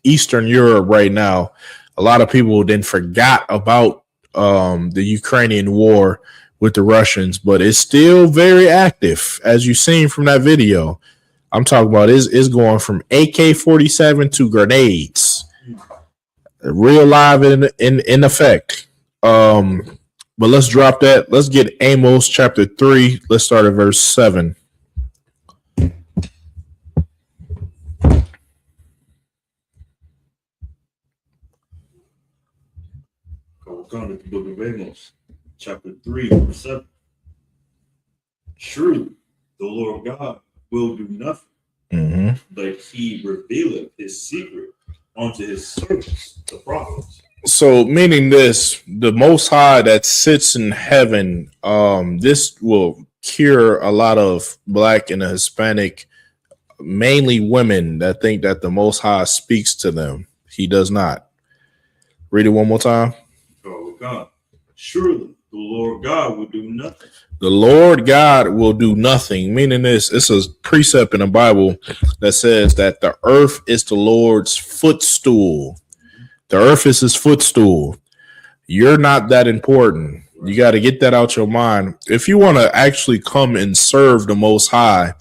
Eastern Europe right now. A lot of people then forgot about the Ukrainian war with the Russians, but it's still very active, as you've seen from that video. I'm talking about is going from AK-47 to grenades, real live in effect. But let's drop that. Let's get Amos chapter 3. Let's start at verse 7. Come to the book of Amos, chapter 3, verse 7. Surely the Lord God will do nothing, but he revealeth his secret unto his servants, the prophets. So, meaning this, the Most High that sits in heaven, this will cure a lot of black and Hispanic, mainly women, that think that the Most High speaks to them. He does not. Read it one more time. Oh God, surely the Lord God will do nothing. The Lord God will do nothing, meaning this. It's a precept in the Bible that says that the earth is the Lord's footstool. The earth is his footstool. You're not that important. You got to get that out your mind. If you want to actually come and serve the Most High,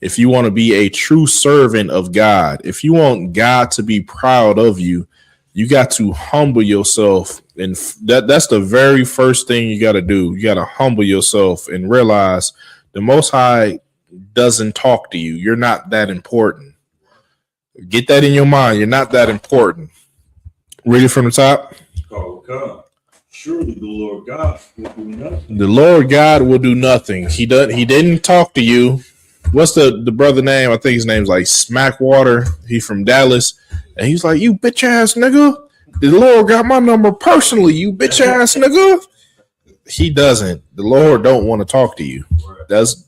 if you want to be a true servant of God, if you want God to be proud of you, you got to humble yourself. And that's the very first thing you got to do. You got to humble yourself and realize the Most High doesn't talk to you. You're not that important. Get that in your mind. You're not that important. Read it from the top. Oh God, surely the Lord God will do nothing. The Lord God will do nothing. He didn't talk to you. What's the brother name? I think his name's like Smackwater. He's from Dallas. And he's like, you bitch ass nigga. The Lord got my number personally, you bitch ass nigga. He doesn't. The Lord don't want to talk to you. Let's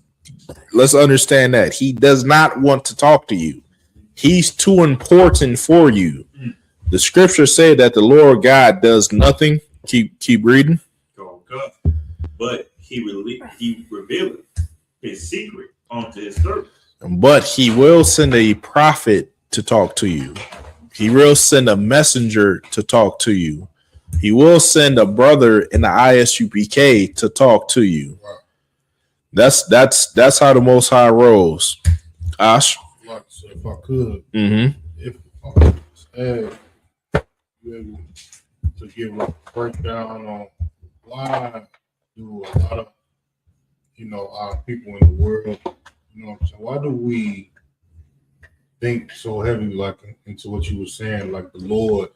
understand that. He does not want to talk to you. He's too important for you. The scripture said that the Lord God does nothing. Keep reading. Oh God, but he revealed his secret unto his servants. But he will send a prophet to talk to you. He will send a messenger to talk to you. He will send a brother in the ISUPK to talk to you. That's how the Most High rolls. Ash. So if I could, if I could just ask you able to give a breakdown on why do a lot of our people in the world, what I'm saying, why do we think so heavily like into what you were saying, like the Lord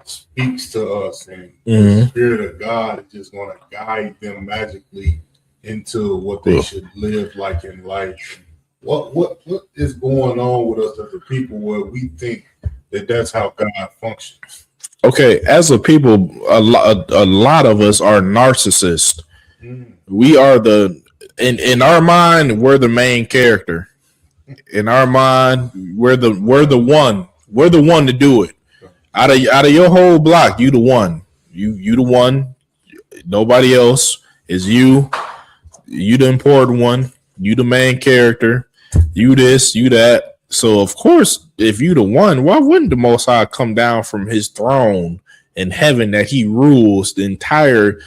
speaks to us and the Spirit of God is just going to guide them magically into what they should live like in life? What is going on with us as a people where we think that that's how God functions? Okay, as a people, a lot of us are narcissists. We are in our mind, we're the main character. In our mind, we're the one to do it. Out of your whole block, you the one. You the one. Nobody else is you. You the important one. You the main character. You this, you that. So of course, if you the one, why wouldn't the Most High come down from his throne in heaven that he rules the entire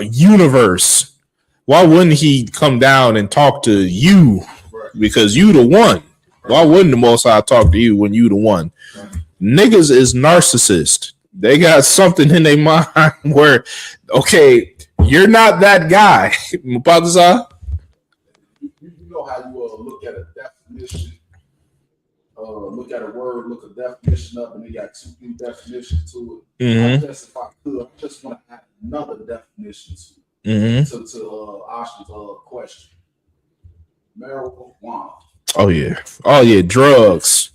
universe? Why wouldn't he come down and talk to you? Because you the one. Why wouldn't the Most High talk to you when you the one? Niggas is narcissist. They got something in their mind where, okay, you're not that guy. Mupatasa? You know how you look at a definition, look at a word, look a definition up, and they got 2 new definitions to it. Mm-hmm. If I could, I just want to add another definition to Ashton's question. Marijuana. Oh yeah, drugs.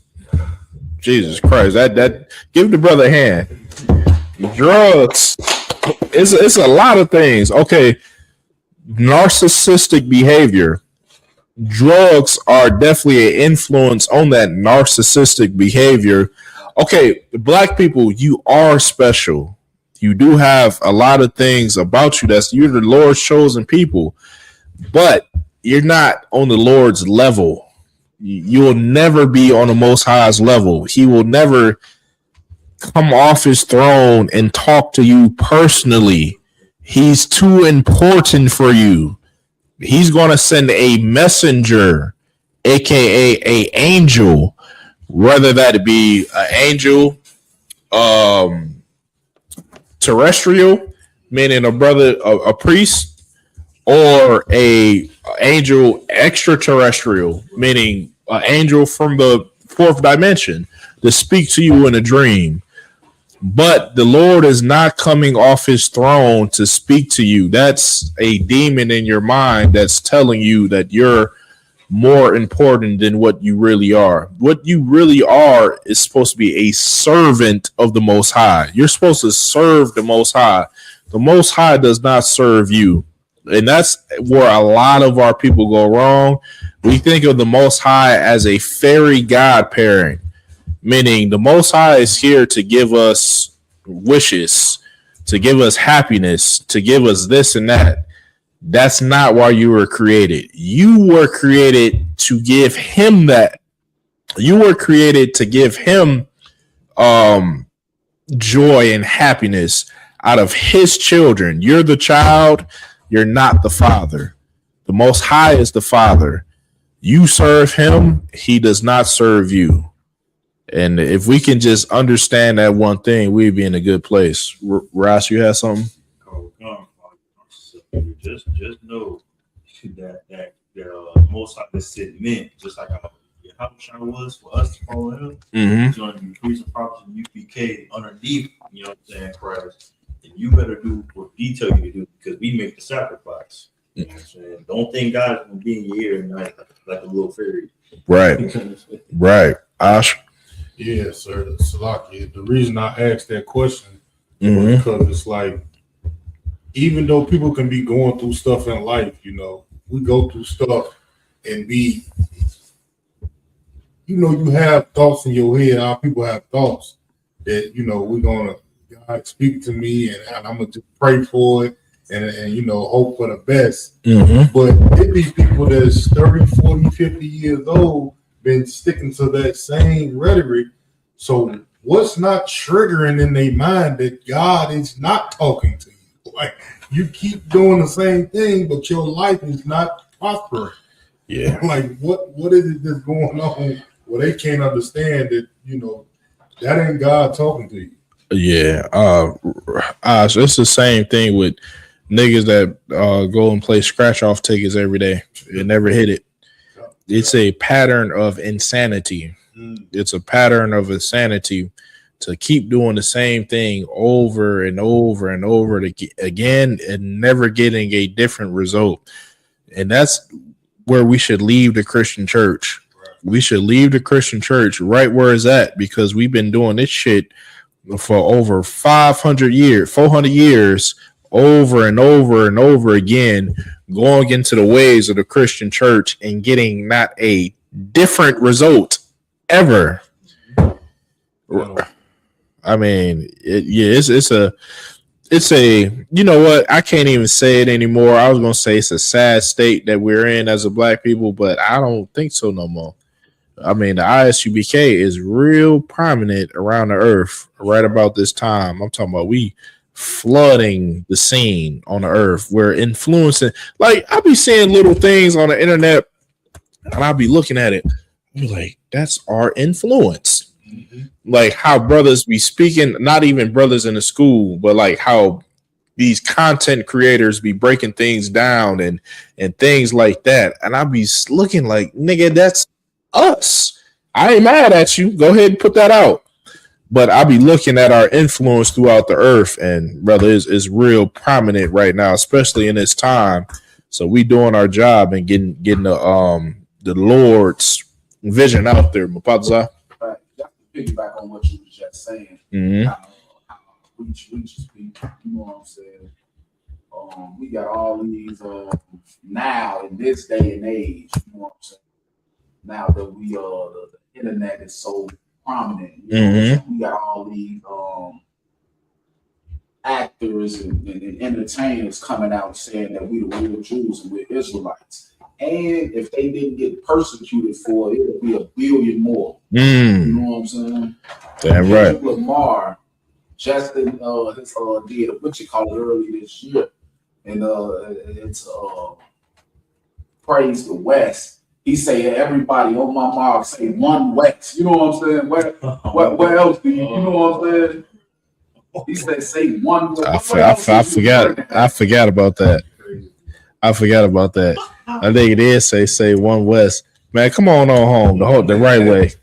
Jesus Christ, that give the brother a hand. Drugs. It's a lot of things. Okay, narcissistic behavior. Drugs are definitely an influence on that narcissistic behavior. Okay, black people, you are special. You do have a lot of things about you you're the Lord's chosen people, but you're not on the Lord's level. You will never be on the Most High's level. He will never come off his throne and talk to you personally. He's too important for you. He's going to send a messenger, aka a angel, whether that be an angel terrestrial, meaning a priest, or a angel extraterrestrial, meaning an angel from the 4th dimension, to speak to you in a dream. But the Lord is not coming off his throne to speak to you. That's a demon in your mind that's telling you that you're more important than what you really are. What you really are is supposed to be a servant of the Most High. You're supposed to serve the Most High. The Most High does not serve you. And that's where a lot of our people go wrong. We think of the Most High as a fairy godparent, meaning the Most High is here to give us wishes, to give us happiness, to give us this and that. That's not why you were created. You were created to give him that. You were created to give him joy and happiness out of his children. You're the child. You're not the father. The Most High is the father. You serve him. He does not serve you. And if we can just understand that one thing, we'd be in a good place. Ross, you have something? Just know that Most High is sitting meant just like how Shah was for us to follow him. He's going to increase the prophets in UPK underneath, you know what I'm saying, Christ. And you better do what he tell you to do because we make the sacrifice. You know what I'm saying? Don't think God is going to be in your ear at night like a little fairy. Right. Right. Ash? Yeah, sir. Salaki. The reason I asked that question was because it's like, even though people can be going through stuff in life, you know, we go through stuff and be, you know, you have thoughts in your head. Our people have thoughts that, you know, we're going to, God speak to me and I'm going to just pray for it and, you know, hope for the best. But it be people that's 30, 40, 50 years old, been sticking to that same rhetoric. So what's not triggering in their mind that God is not talking to you? Like, you keep doing the same thing, but your life is not prospering. Yeah. Like, what is it that's going on where they can't understand that, you know, that ain't God talking to you? Yeah. It's the same thing with niggas that go and play scratch off tickets every day and never hit it. It's a pattern of insanity. It's a pattern of insanity to keep doing the same thing over and over and over again and never getting a different result. And that's where we should leave the Christian church. We should leave the Christian church right where it's at because we've been doing this shit for over 500 years, 400 years, over and over and over again, going into the ways of the Christian church and getting not a different result ever. I mean, it's a, you know what? I can't even say it anymore. I was going to say it's a sad state that we're in as a black people, but I don't think so no more. I mean, the Isupk is real prominent around the earth right about this time. I'm talking about we flooding the scene on the earth. We're influencing. Like, I be seeing little things on the internet and I'll be looking at it. I'll be like, that's our influence. Like how brothers be speaking, not even brothers in the school, but like how these content creators be breaking things down and things like that. And I'll be looking like, nigga, that's us. I ain't mad at you. Go ahead and put that out. But I'll be looking at our influence throughout the earth, and brother is real prominent right now, especially in this time. So we doing our job and getting the Lord's vision out there. Mapaza. Piggyback on what you were just saying. How reaches people, you know what I'm saying? We got all these now in this day and age, you know what I'm saying? Now that we the internet is so prominent, you know, we got all these actors and entertainers coming out saying that we the real Jews and we're Israelites. And if they didn't get persecuted for it, it'll be a billion more. You know what I'm saying? Damn right. Lamar just did his did a what you call it early this year, and it's praise the West. He say everybody on my mark say one West. You know what I'm saying? Where else do you know what I'm saying? He said say one West. I forgot about that. I forgot about that. I think it is say one West. Man, come on home the right way.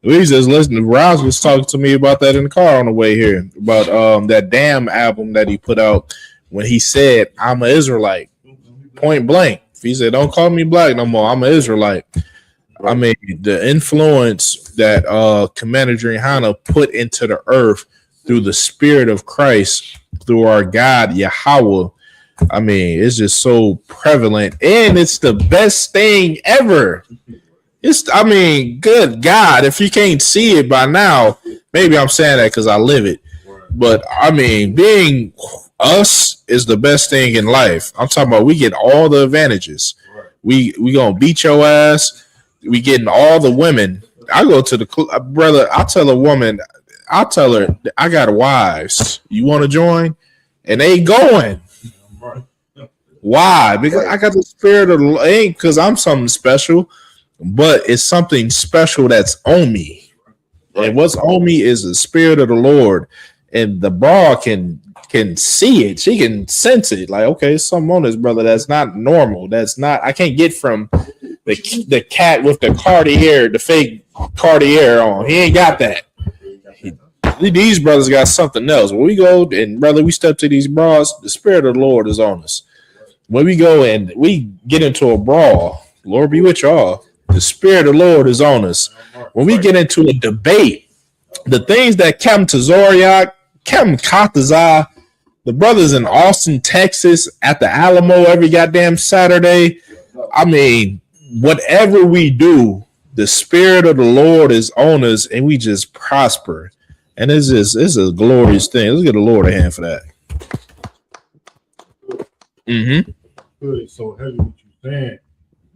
We just listening. Roz was talking to me about that in the car on the way here about that damn album that he put out when he said I'm an Israelite, point blank. He said don't call me black no more. I'm an Israelite. I mean the influence that Commander Drehana put into the earth through the Spirit of Christ, through our God Yahweh. I mean, it's just so prevalent, and it's the best thing ever. I mean, good God, if you can't see it by now, maybe I'm saying that because I live it. But I mean, being us is the best thing in life. I'm talking about we get all the advantages. We gonna beat your ass. We getting all the women. I go to the brother. I tell a woman, I tell her I got wives. You want to join? And they going. Why? Because I got the spirit of the ain't because I'm something special, but it's something special that's on me. And what's on me is the spirit of the Lord. And the bra can see it. She can sense it. Like, okay, something on this brother that's not normal. That's not, I can't get from the cat with the Cartier, the fake Cartier on. He ain't got that. These brothers got something else. When we go and brother, we step to these bras, the spirit of the Lord is on us. When we go and we get into a brawl, Lord be with y'all. The spirit of the Lord is on us. When we get into a debate, the things that Captain Tazoriak, Captain Katazai, the brothers in Austin, Texas, at the Alamo every goddamn Saturday. I mean, whatever we do, the spirit of the Lord is on us, and we just prosper. And it's a glorious thing. Let's get the Lord a hand for that. Good. So heavy what you're saying,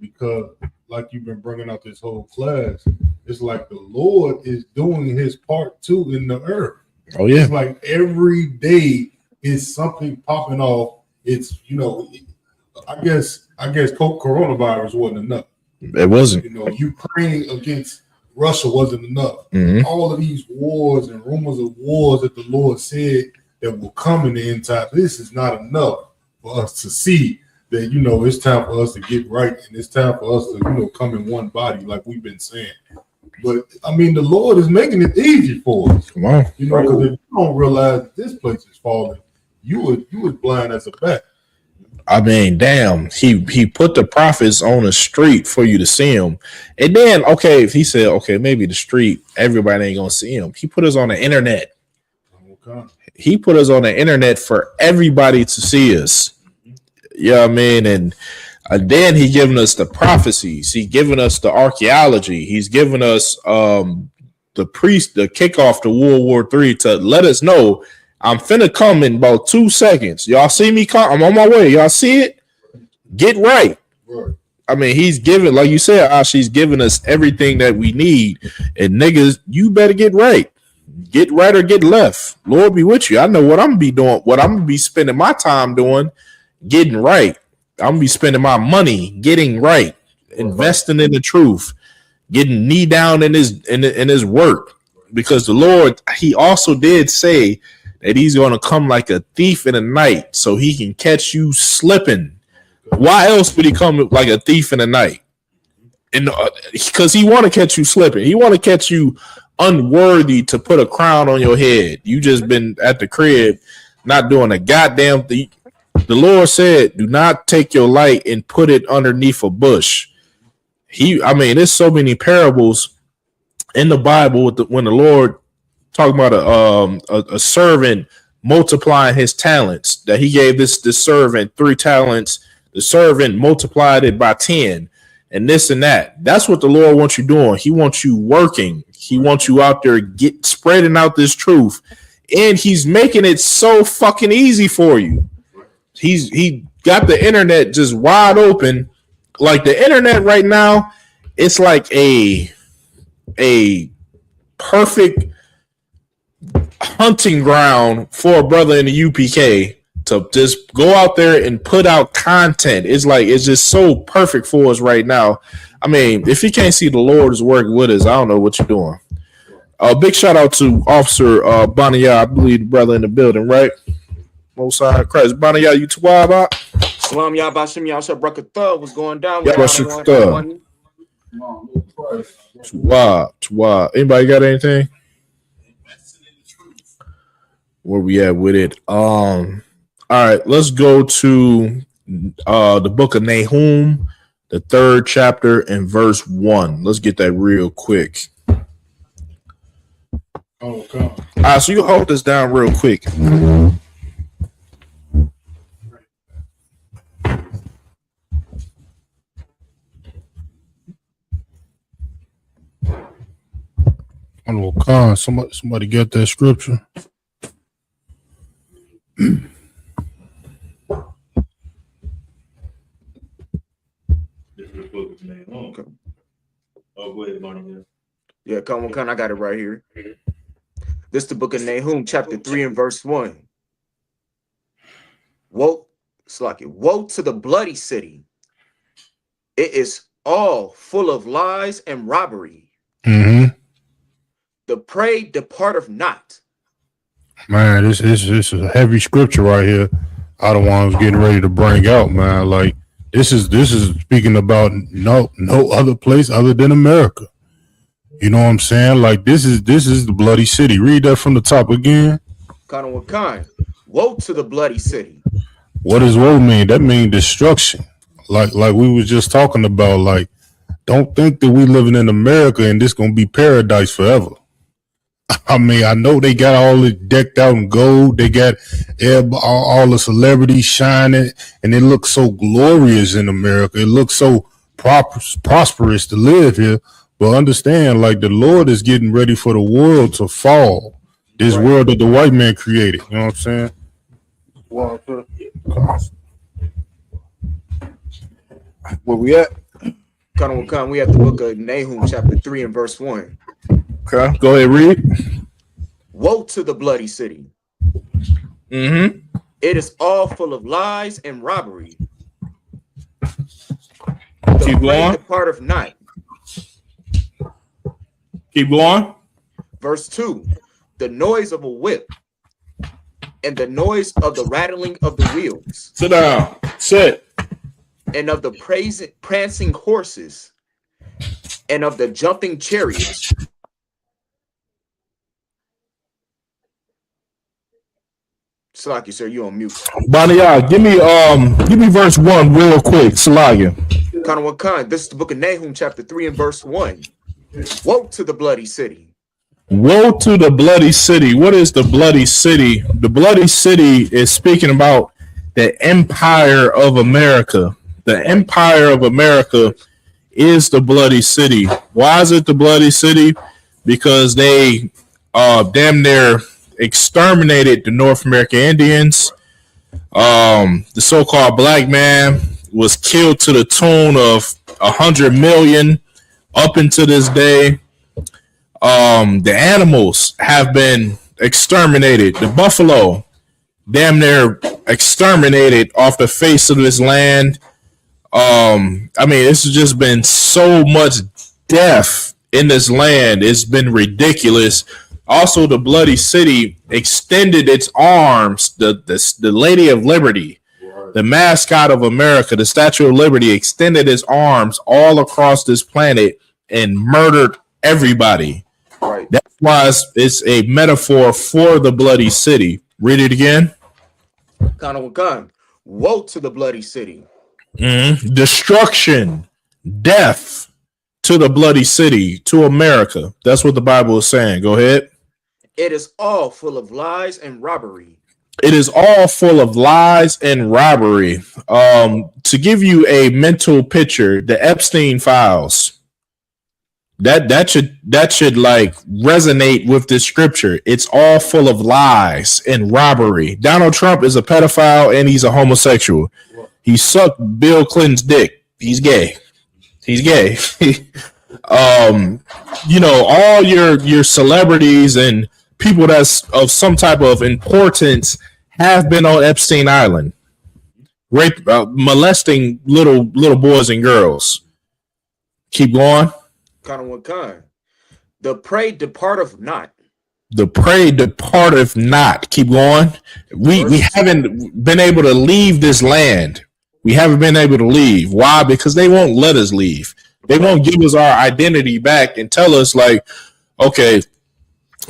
because like you've been bringing out this whole class, it's like the Lord is doing his part too in the earth. Oh yeah. It's like every day is something popping off. It's, you know, I guess coronavirus wasn't enough. It wasn't. You know, Ukraine against Russia wasn't enough. All of these wars and rumors of wars that the Lord said that will come in the end time, this is not enough for us to see that, you know, it's time for us to get right, and it's time for us to, you know, come in one body like we've been saying. But I mean, the Lord is making it easy for us. Come on. You know, because if you don't realize that this place is falling, you would blind as a bat. I mean, damn, he put the prophets on the street for you to see him. And then, okay, if he said, okay, maybe the street, everybody ain't gonna see him. He put us on the internet He put us on the internet for everybody to see us. You know what I mean? And then he given us the prophecies. He given us the archaeology. He's given us the kickoff to World War III to let us know I'm finna come in about 2 seconds. Y'all see me come? I'm on my way. Y'all see it? Get right. I mean, he's giving, like you said, Ash, he's giving us everything that we need. And niggas, you better get right. Get right or get left. Lord be with you. I know what I'm gonna be doing, what I'm gonna be spending my time doing, getting right. I'm gonna be spending my money getting right, investing in the truth, getting knee down in his work. Because the Lord, he also did say that he's gonna come like a thief in the night, so he can catch you slipping. Why else would he come like a thief in the night? And because he want to catch you slipping, he want to catch you unworthy to put a crown on your head. You just been at the crib, not doing a goddamn thing. The Lord said, "Do not take your light and put it underneath a bush." There's so many parables in the Bible when the Lord talking about a servant multiplying his talents, that he gave this servant 3 talents. The servant multiplied it by 10 and this and that. That's what the Lord wants you doing. He wants you working. He wants you out there spreading out this truth. And he's making it so fucking easy for you. He got the internet just wide open. Like the internet right now, it's like a perfect hunting ground for a brother in the UPK to just go out there and put out content. It's just so perfect for us right now. I mean, if you can't see the Lord is working with us, I don't know what you're doing. Big shout out to Officer Bonaya, I believe the brother in the building, right? Most High Christ. Bonaya, you Tawaba? Salam Yabashim Yasha Brakatha was going down. Yabashim Tawab. Anybody got anything? Where we at with it? All right, let's go to the book of Nahum, the 3rd chapter and verse 1. Let's get that real quick. Oh, God. All right, so you can hold this down real quick. Oh, God. Somebody get that scripture. Okay. Oh, go ahead, Barney. Yeah, come on, I got it right here. This is the book of Nahum, chapter 3 and verse 1. Woe to the bloody city. It is all full of lies and robbery. Mm-hmm. The prey departeth not. Man, this is a heavy scripture right here. I the one I was getting ready to bring out, man. Like this is speaking about no other place other than America. You know what I'm saying? Like this is the bloody city. Read that from the top again. Kind of what kind? Woe to the bloody city. What does woe mean? That means destruction. Like we was just talking about. Like, don't think that we living in America and this gonna be paradise forever. I mean, I know they got all it decked out in gold. They got all the celebrities shining, and it looks so glorious in America. It looks so prosperous to live here. But understand, like the Lord is getting ready for the world to fall. This world that the white man created. You know what I'm saying? Where we at? We have the book of Nahum, chapter 3 and verse 1. Okay, go ahead, read. Woe to the bloody city. Mm-hmm. It is all full of lies and robbery. Keep going. The part of night. Keep going. Verse 2. The noise of a whip and the noise of the rattling of the wheels. Sit down. Sit. And of the prancing horses and of the jumping chariots. Salaki, sir, you on mute. Bonaya, give me verse 1 real quick. Salaki. This is the book of Nahum, chapter 3 and verse 1. Woe to the bloody city. Woe to the bloody city. What is the bloody city? The bloody city is speaking about the Empire of America. The Empire of America is the bloody city. Why is it the bloody city? Because they damn near exterminated the North American Indians. The so-called black man was killed to the tune of 100 million up until this day. The animals have been exterminated. The buffalo, damn near exterminated off the face of this land. I mean, it's just been so much death in this land. It's been ridiculous. Also, the bloody city extended its arms. The Lady of Liberty, the mascot of America, the Statue of Liberty, extended its arms all across this planet and murdered everybody. Right. That's why it's a metaphor for the bloody city. Read it again. Gun. Woe to the bloody city. Destruction, death to the bloody city, to America. That's what the Bible is saying. Go ahead. It is all full of lies and robbery. It is all full of lies and robbery. To give you a mental picture, the Epstein files. That should like resonate with this scripture. It's all full of lies and robbery. Donald Trump is a pedophile and he's a homosexual. He sucked Bill Clinton's dick. He's gay. He's gay. You know, all your celebrities and people that's of some type of importance have been on Epstein Island, molesting little boys and girls. Keep going. The prey departeth not. The prey departeth not. Keep going. We haven't been able to leave this land. We haven't been able to leave. Why? Because they won't let us leave. They won't give us our identity back and tell us like, okay,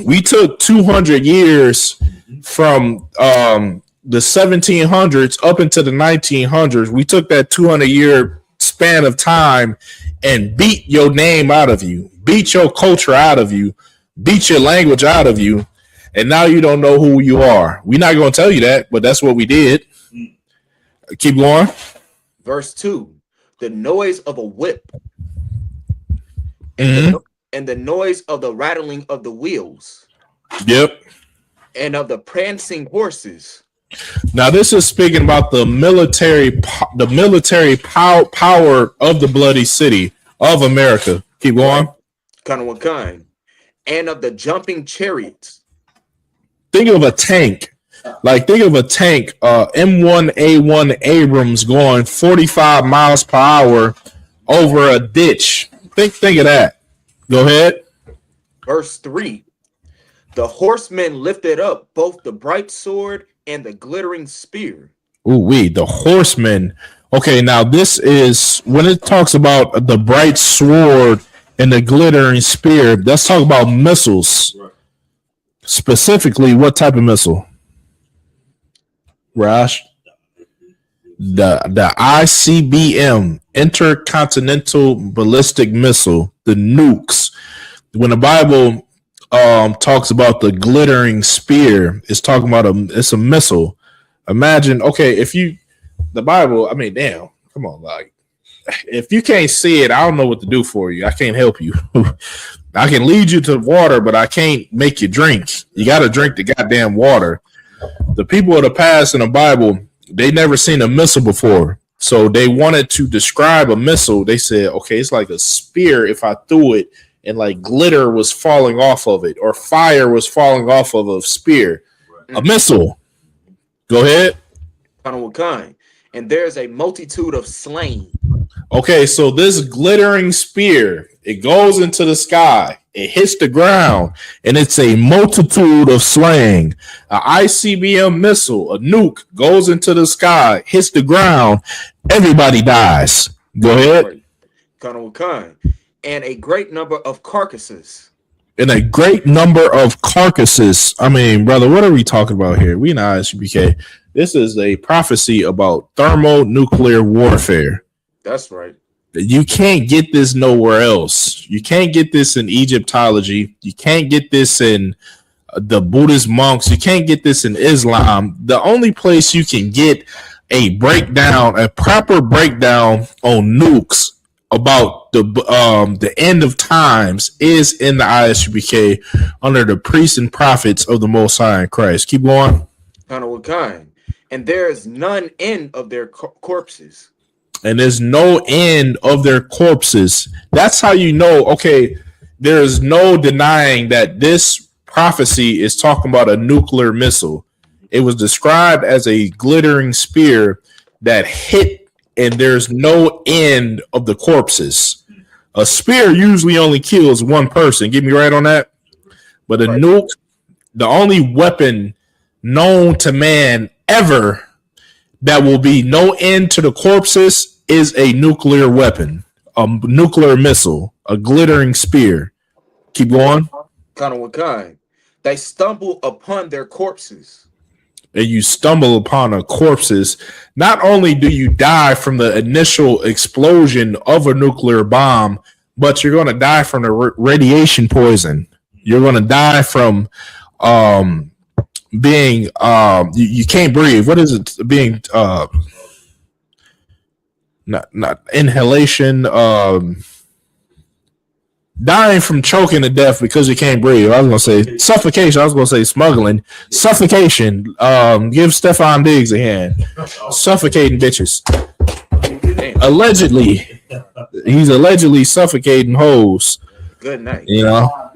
we took 200 years from the 1700s up into the 1900s. We took that 200-year span of time and beat your name out of you, beat your culture out of you, beat your language out of you, and now you don't know who you are. We're not going to tell you that, but that's what we did. Keep going. Verse 2, the noise of a whip and the noise of the rattling of the wheels. Yep. And of the prancing horses. Now, this is speaking about the military power of the bloody city of America. Keep going. Kind. And of the jumping chariots. Think of a tank. Think of a tank, M1A1 Abrams going 45 miles per hour over a ditch. Think of that. Go ahead. Verse 3. The horsemen lifted up both the bright sword and the glittering spear. The horsemen. Okay, now this is when it talks about the bright sword and the glittering spear. Let's talk about missiles. Right. Specifically, what type of missile? Rash? The ICBM, Intercontinental Ballistic Missile, the nukes. When the Bible talks about the glittering spear, it's talking about it's a missile. Imagine, okay, the Bible, I mean, damn, come on, like, if you can't see it, I don't know what to do for you. I can't help you. I can lead you to water, but I can't make you drink. You got to drink the goddamn water. The people of the past in the Bible, they never seen a missile before. So they wanted to describe a missile. They said, okay, it's like a spear if I threw it and like glitter was falling off of it or fire was falling off of a spear. Right. A missile. Go ahead. And there's a multitude of slain. Okay, so this glittering spear, it goes into the sky, it hits the ground, and it's a multitude of slain. An ICBM missile, a nuke, goes into the sky, hits the ground, everybody dies. Go ahead. And a great number of carcasses. And a great number of carcasses. I mean, brother, what are we talking about here? We not Isupk. This is a prophecy about thermonuclear warfare. That's right. You can't get this nowhere else. You can't get this in Egyptology. You can't get this in the Buddhist monks. You can't get this in Islam. The only place you can get a breakdown, a proper breakdown on nukes about the end of times is in the ISUPK under the priests and prophets of the Most High in Christ. Keep going. Kind of what kind? And there is none end of their corpses. And there's no end of their corpses. That's how you know, okay, there's no denying that this prophecy is talking about a nuclear missile. It was described as a glittering spear that hit, and there's no end of the corpses. A spear usually only kills one person. Get me right on that? But a nuke, the only weapon known to man ever that will be no end to the corpses is a nuclear weapon, a nuclear missile, a glittering spear. Keep going. Kind of what kind? They stumble upon their corpses. And you stumble upon the corpses. Not only do you die from the initial explosion of a nuclear bomb, but you're going to die from the radiation poison. You're going to die from being you can't breathe. What is it? Being not inhalation, dying from choking to death because you can't breathe. I was gonna say suffocation. I was gonna say smuggling. Suffocation. Give Stefan Diggs a hand. Suffocating bitches. Allegedly, he's allegedly suffocating hoes. Good night. You know,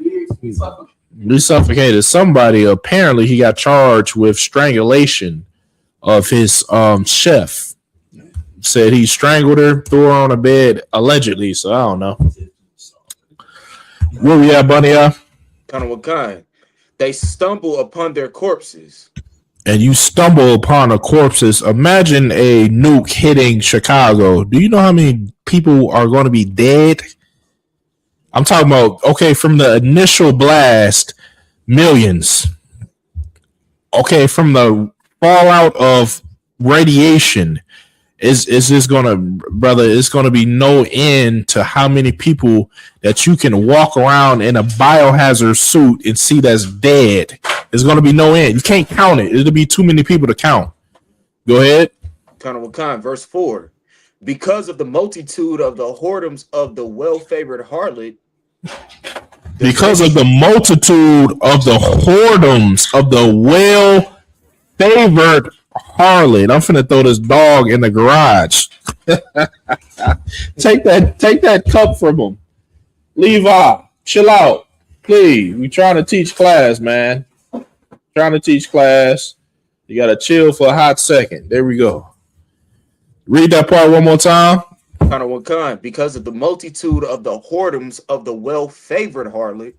he suffocated somebody. Apparently, he got charged with strangulation of his chef. Said he strangled her, threw her on a bed, allegedly. So I don't know. Where we at, Bunny? Kind of what kind? They stumble upon their corpses. And you stumble upon the corpses. Imagine a nuke hitting Chicago. Do you know how many people are going to be dead? I'm talking about, okay, from the initial blast, millions. Okay, from the fallout of radiation, is this gonna, brother? It's gonna be no end to how many people that you can walk around in a biohazard suit and see that's dead. There's gonna be no end. You can't count it. It'll be too many people to count. Go ahead. Kind of what kind? Verse 4. Because of the multitude of the whoredoms of the well-favored harlot. Because of the multitude of the whoredoms of the well-favored harlot. I'm finna throw this dog in the garage. Take that cup from him. Levi, chill out. Please. We trying to teach class, man. Trying to teach class. You gotta chill for a hot second. There we go. Read that part one more time. Kind of what kind? Because of the multitude of the whoredoms of the well-favored harlot.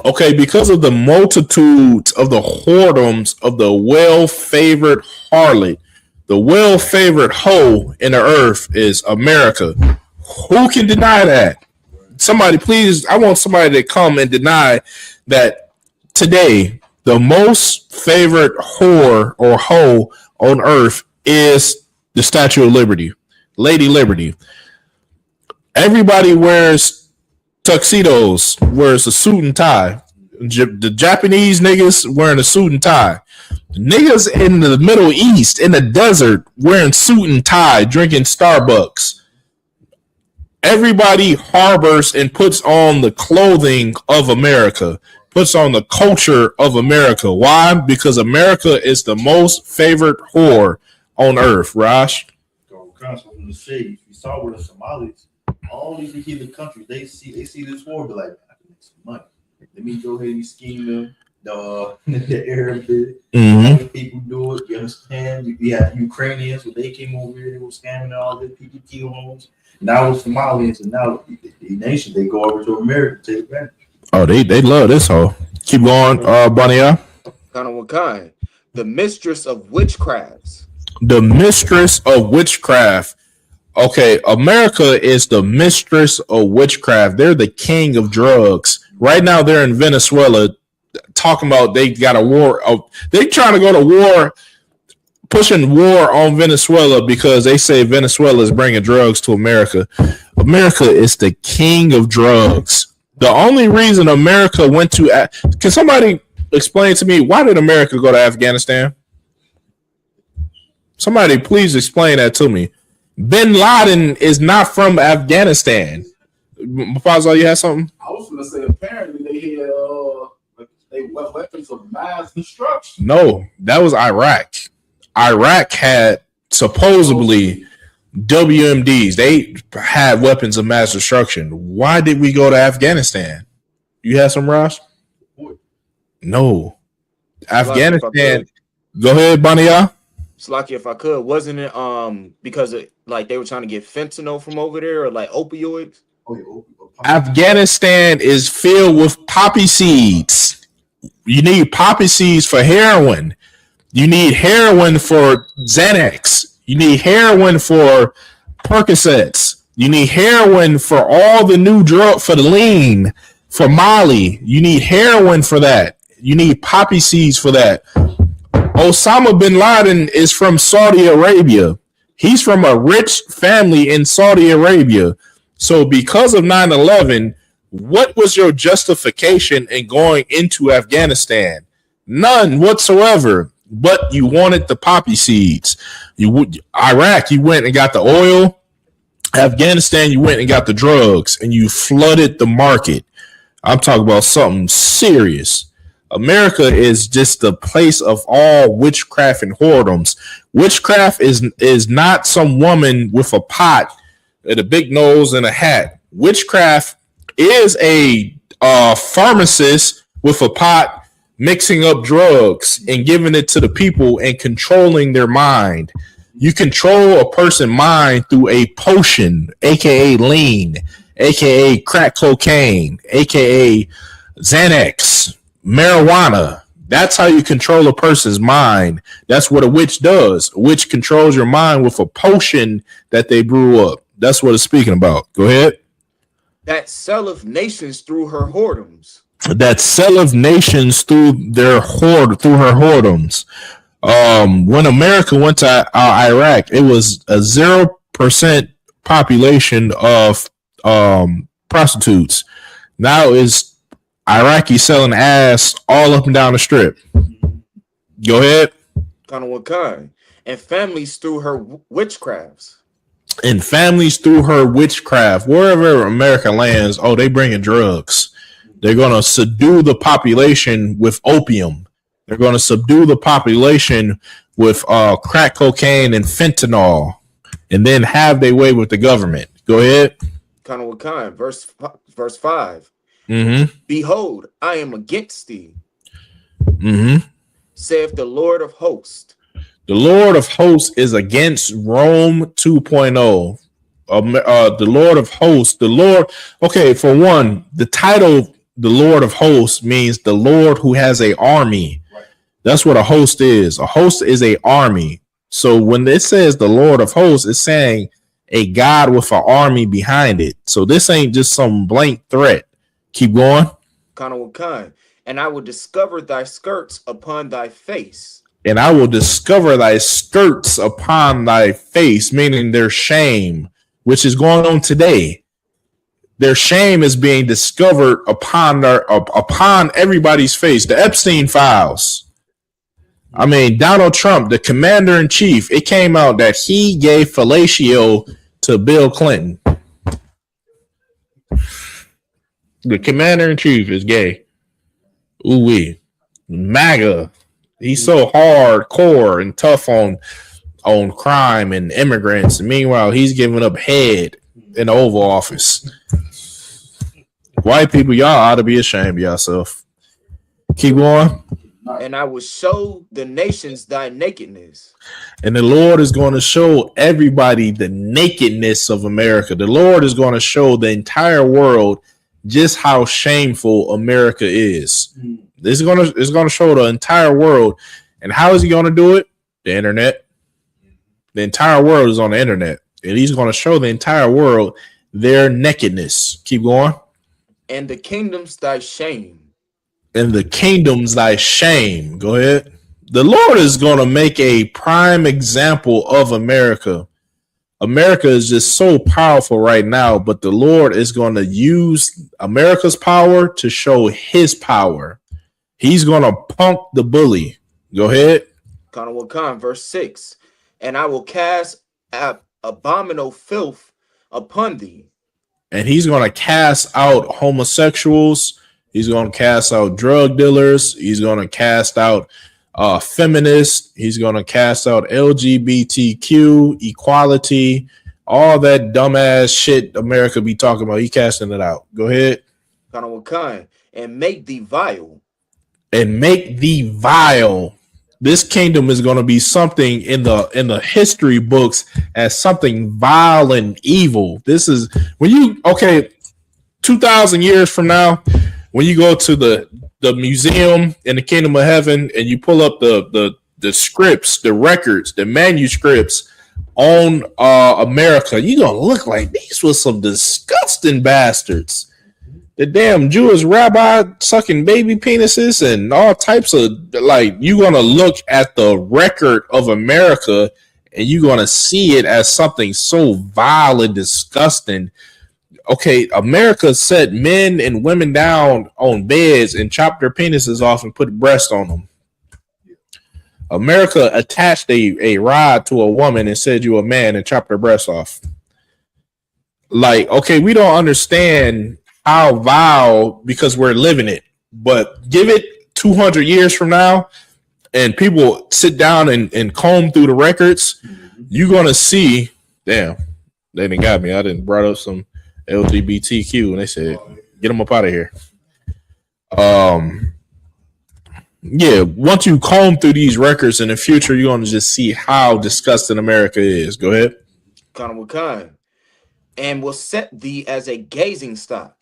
Okay, because of the multitudes of the whoredoms of the well-favored harlot, the well-favored hoe in the earth is America. Who can deny that? Somebody, please, I want somebody to come and deny that today the most favorite whore or hoe on earth is the Statue of Liberty, Lady Liberty. Everybody wears tuxedos, wears a suit and tie. The Japanese niggas wearing a suit and tie. Niggas in the Middle East, in the desert, wearing suit and tie, drinking Starbucks. Everybody harbors and puts on the clothing of America, puts on the culture of America. Why? Because America is the most favorite whore on earth, Rosh. From the city, you saw where the Somalis, all these other countries, they see this war, be like, I can make some money. Let me go ahead and scheme them. The Arab people do it. You understand? We have Ukrainians, when they came over here, they were scamming all the PPT homes. Now it's Somalians, and now the nation, they go over to America to take advantage. Oh, they love this hoe. Keep going, Bonnie. Kind of what kind? The mistress of witchcrafts. The mistress of witchcraft. Okay, America is the mistress of witchcraft. They're the king of drugs. Right now, they're in Venezuela talking about they got a war. They trying to go to war pushing war on Venezuela because they say Venezuela is bringing drugs to America. America is the king of drugs. The only reason America went to can somebody explain to me why did America go to Afghanistan? Somebody please explain that to me. Bin Laden is not from Afghanistan. Mufasa, you had something? I was going to say apparently they had weapons of mass destruction. No, that was Iraq. Iraq had supposedly WMDs. They had weapons of mass destruction. Why did we go to Afghanistan? You had some, Ross? No. Afghanistan. Go ahead, Bania. Slacky, if I could, wasn't it because like they were trying to get fentanyl from over there or like opioids? Afghanistan is filled with poppy seeds. You need poppy seeds for heroin. You need heroin for Xanax. You need heroin for Percocets. You need heroin for all the new drug for the lean, for Molly. You need heroin for that. You need poppy seeds for that. Osama bin Laden is from Saudi Arabia. He's from a rich family in Saudi Arabia. So because of 9/11, what was your justification in going into Afghanistan? None whatsoever. But you wanted the poppy seeds. Iraq, you went and got the oil. Afghanistan, you went and got the drugs, and you flooded the market. I'm talking about something serious. America is just the place of all witchcraft and whoredoms. Witchcraft is not some woman with a pot and a big nose and a hat. Witchcraft is a pharmacist with a pot mixing up drugs and giving it to the people and controlling their mind. You control a person's mind through a potion, aka lean, aka crack cocaine, aka Xanax, marijuana. That's how you control a person's mind. That's what a witch does. A witch controls your mind with a potion that they brew up. That's what it's speaking about. Go ahead. That selleth nations through her whoredoms. That selleth nations through her whoredoms. When America went to Iraq, it was a 0% population of prostitutes. Now is Iraqi selling ass all up and down the strip. Go ahead. Kind of what kind? And families through her witchcrafts. And families through her witchcraft. Wherever America lands, they bringing drugs. They're going to subdue the population with opium. They're going to subdue the population with crack cocaine and fentanyl, and then have their way with the government. Go ahead. Kind of what kind? Verse 5. Mm-hmm. Behold, I am against thee, mm-hmm. saith the Lord of hosts. The Lord of hosts is against Rome 2.0. The Lord of hosts, the Lord. Okay, for one, the title, the Lord of hosts, means the Lord who has an army. That's what a host is. A host is an army. So when it says the Lord of hosts, it's saying a God with an army behind it. So this ain't just some blank threat. Keep going. Kind of what kind? And I will discover thy skirts upon thy face. And I will discover thy skirts upon thy face, meaning their shame, which is going on today. Their shame is being discovered upon everybody's face. The Epstein files. I mean, Donald Trump, the commander in chief, it came out that he gave fellatio to Bill Clinton. The commander in chief is gay. Ooh wee. MAGA. He's so hardcore and tough on crime and immigrants. And meanwhile, he's giving up head in the Oval Office. White people, y'all ought to be ashamed of yourself. Keep going. And I will show the nations thy nakedness. And the Lord is going to show everybody the nakedness of America. The Lord is going to show the entire world just how shameful America is. This is going to show the entire world. And how is he going to do it? The internet. The entire world is on the internet. And he's going to show the entire world their nakedness. Keep going. And the kingdoms thy shame. And the kingdoms thy shame. Go ahead. The Lord is going to make a prime example of America. America is just so powerful right now, but the Lord is going to use America's power to show his power. He's going to punk the bully. Go ahead. Khan, verse 6. And I will cast abominable filth upon thee. And he's going to cast out homosexuals. He's going to cast out drug dealers. He's going to cast out feminists. He's going to cast out LGBTQ, equality, all that dumbass shit America be talking about. He casting it out. Go ahead. Khan, and make thee vile. And make thee vile. This kingdom is going to be something in the history books as something vile and evil. This is when you 2,000 years from now, when you go to the museum in the kingdom of heaven and you pull up the scripts, the records, the manuscripts on America, you're gonna look like these was some disgusting bastards. The damn Jewish rabbi sucking baby penises and all types of, like, you're going to look at the record of America and you're going to see it as something so vile and disgusting. Okay, America set men and women down on beds and chopped their penises off and put breasts on them. America attached a rod to a woman and said you a man and chopped her breasts off. Like, okay, we don't understand how vile because we're living it, but give it 200 years from now and people sit down and comb through the records, you're going to see, damn, they didn't got me. I didn't brought up some LGBTQ and they said, get them up out of here. Yeah, once you comb through these records in the future, you're going to just see how disgusting America is. Go ahead. Khan, and will set thee as a gazing stock.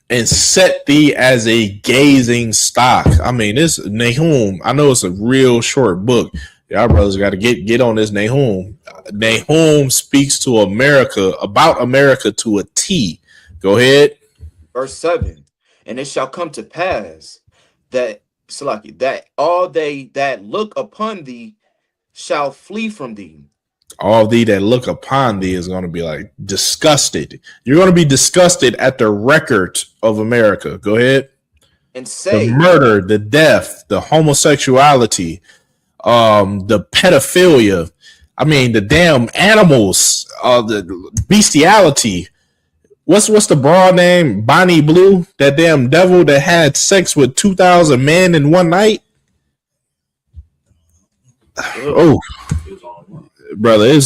And set thee as a gazing stock. I mean, this Nahum, I know it's a real short book. Y'all brothers got to get on this Nahum. Nahum speaks to America, about America to a T. Go ahead. Verse 7. And it shall come to pass that, Salaki, that all they that look upon thee shall flee from thee. All thee that look upon thee is going to be like disgusted. You're going to be disgusted at the record of America. Go ahead. And say the murder, the death, the homosexuality, the pedophilia. I mean, the damn animals, the bestiality. What's the broad name? Bonnie Blue, that damn devil that had sex with 2,000 men in one night. Oh. Brother,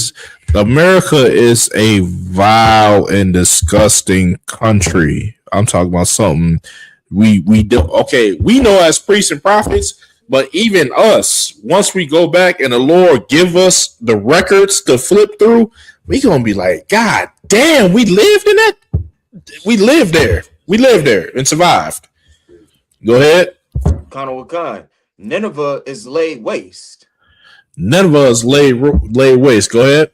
America is a vile and disgusting country. I'm talking about something we do. Okay, we know as priests and prophets, but even us, once we go back and the Lord give us the records to flip through, we gonna be like, God damn, we lived in that. We lived there. We lived there and survived. Go ahead. Khan, Nineveh is laid waste. Nineveh is laid waste. Go ahead.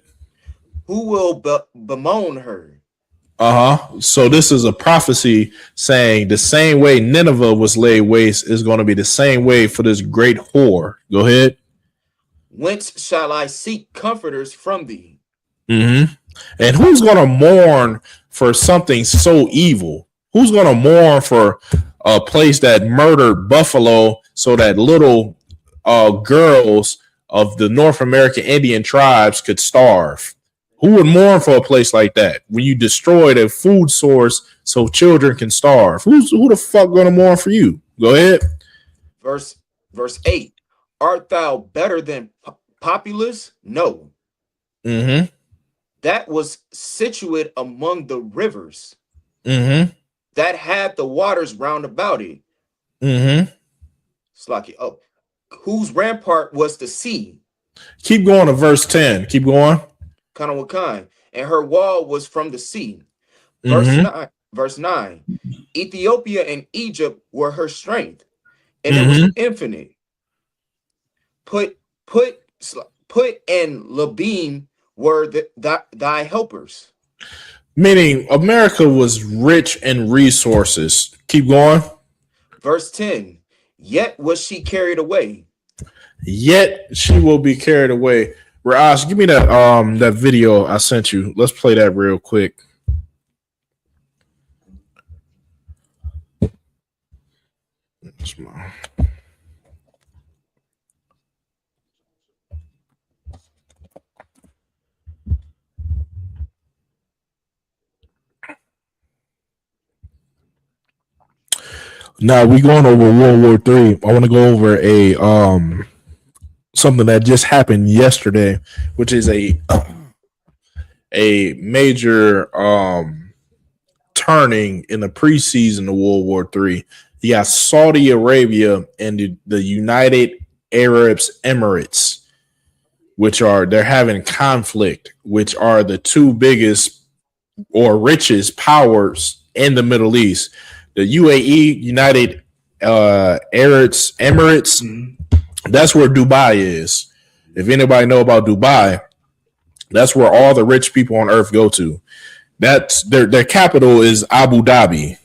Who will bemoan her? So this is a prophecy saying the same way Nineveh was laid waste is going to be the same way for this great whore. Go ahead. Whence shall I seek comforters from thee? And who's going to mourn for something so evil? Who's going to mourn for a place that murdered buffalo so that little girls of the North American Indian tribes could starve? Who would mourn for a place like that when you destroyed a food source so children can starve? Who the fuck gonna mourn for you? Go ahead. Verse 8. Art thou better than Populus? No. That was situate among the rivers. That had the waters round about it. Slocky up. Whose rampart was the sea? Keep going to verse 10. Keep going. Khan, and her wall was from the sea. Verse 9. Ethiopia and Egypt were her strength, and it was infinite. Put and Labim were thy helpers. Meaning America was rich in resources. Keep going. Verse 10. Yet was she carried away. Yet she will be carried away. Raj, give me that video I sent you. Let's play that real quick. Now we going over World War III. I want to go over a something that just happened yesterday, which is a major turning in the preseason of World War III. You got Saudi Arabia and the United Arab Emirates, which they're having conflict, which are the two biggest or richest powers in the Middle East. The UAE, United Arab Emirates, that's where Dubai is. If anybody know about Dubai, that's where all the rich people on earth go to. That's their capital is Abu Dhabi.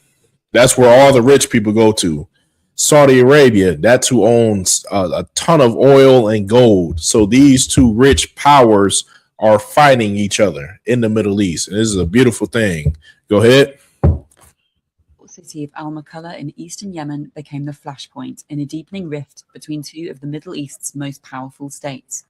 That's where all the rich people go to. Saudi Arabia, that's who owns a ton of oil and gold. So these two rich powers are fighting each other in the Middle East. And this is a beautiful thing. Go ahead. City of Al-Makalla in eastern Yemen became the flashpoint in a deepening rift between two of the Middle East's most powerful states,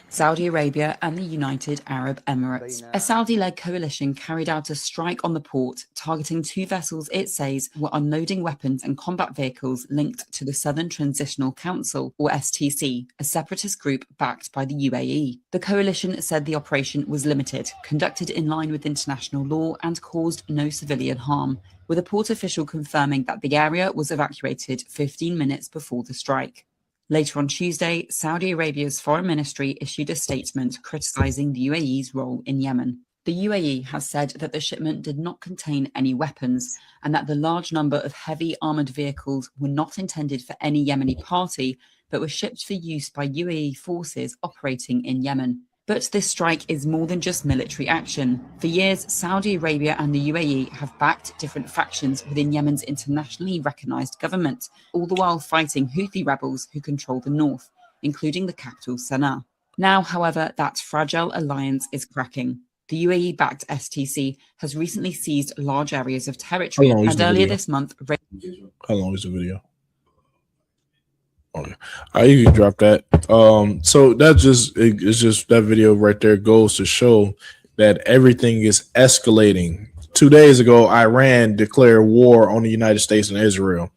Saudi Arabia and the United Arab Emirates. A Saudi-led coalition carried out a strike on the port, targeting two vessels it says were unloading weapons and combat vehicles linked to the Southern Transitional Council, or STC, a separatist group backed by the UAE. The coalition said the operation was limited, conducted in line with international law, and caused no civilian harm, with a port official confirming that the area was evacuated 15 minutes before the strike. Later on Tuesday, Saudi Arabia's foreign ministry issued a statement criticizing the UAE's role in Yemen. The UAE has said that the shipment did not contain any weapons and that the large number of heavy armored vehicles were not intended for any Yemeni party, but were shipped for use by UAE forces operating in Yemen. But this strike is more than just military action. For years, Saudi Arabia and the UAE have backed different factions within Yemen's internationally recognized government, all the while fighting Houthi rebels who control the north, including the capital Sana'a. Now, however, that fragile alliance is cracking. The UAE-backed STC has recently seized large areas of territory, and earlier this month... How long is the video? Okay. You can drop that. So that's it's just that video right there goes to show that everything is escalating. 2 days ago, Iran declared war on the United States and Israel.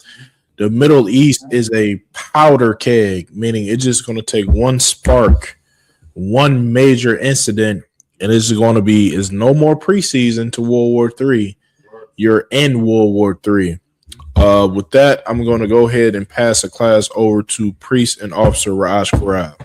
The Middle East is a powder keg, meaning it's just going to take one spark, one major incident, and it's going to be is no more preseason to World War III. You're in World War III. With that, I'm going to go ahead and pass the class over to Priest and Officer Raj Karab.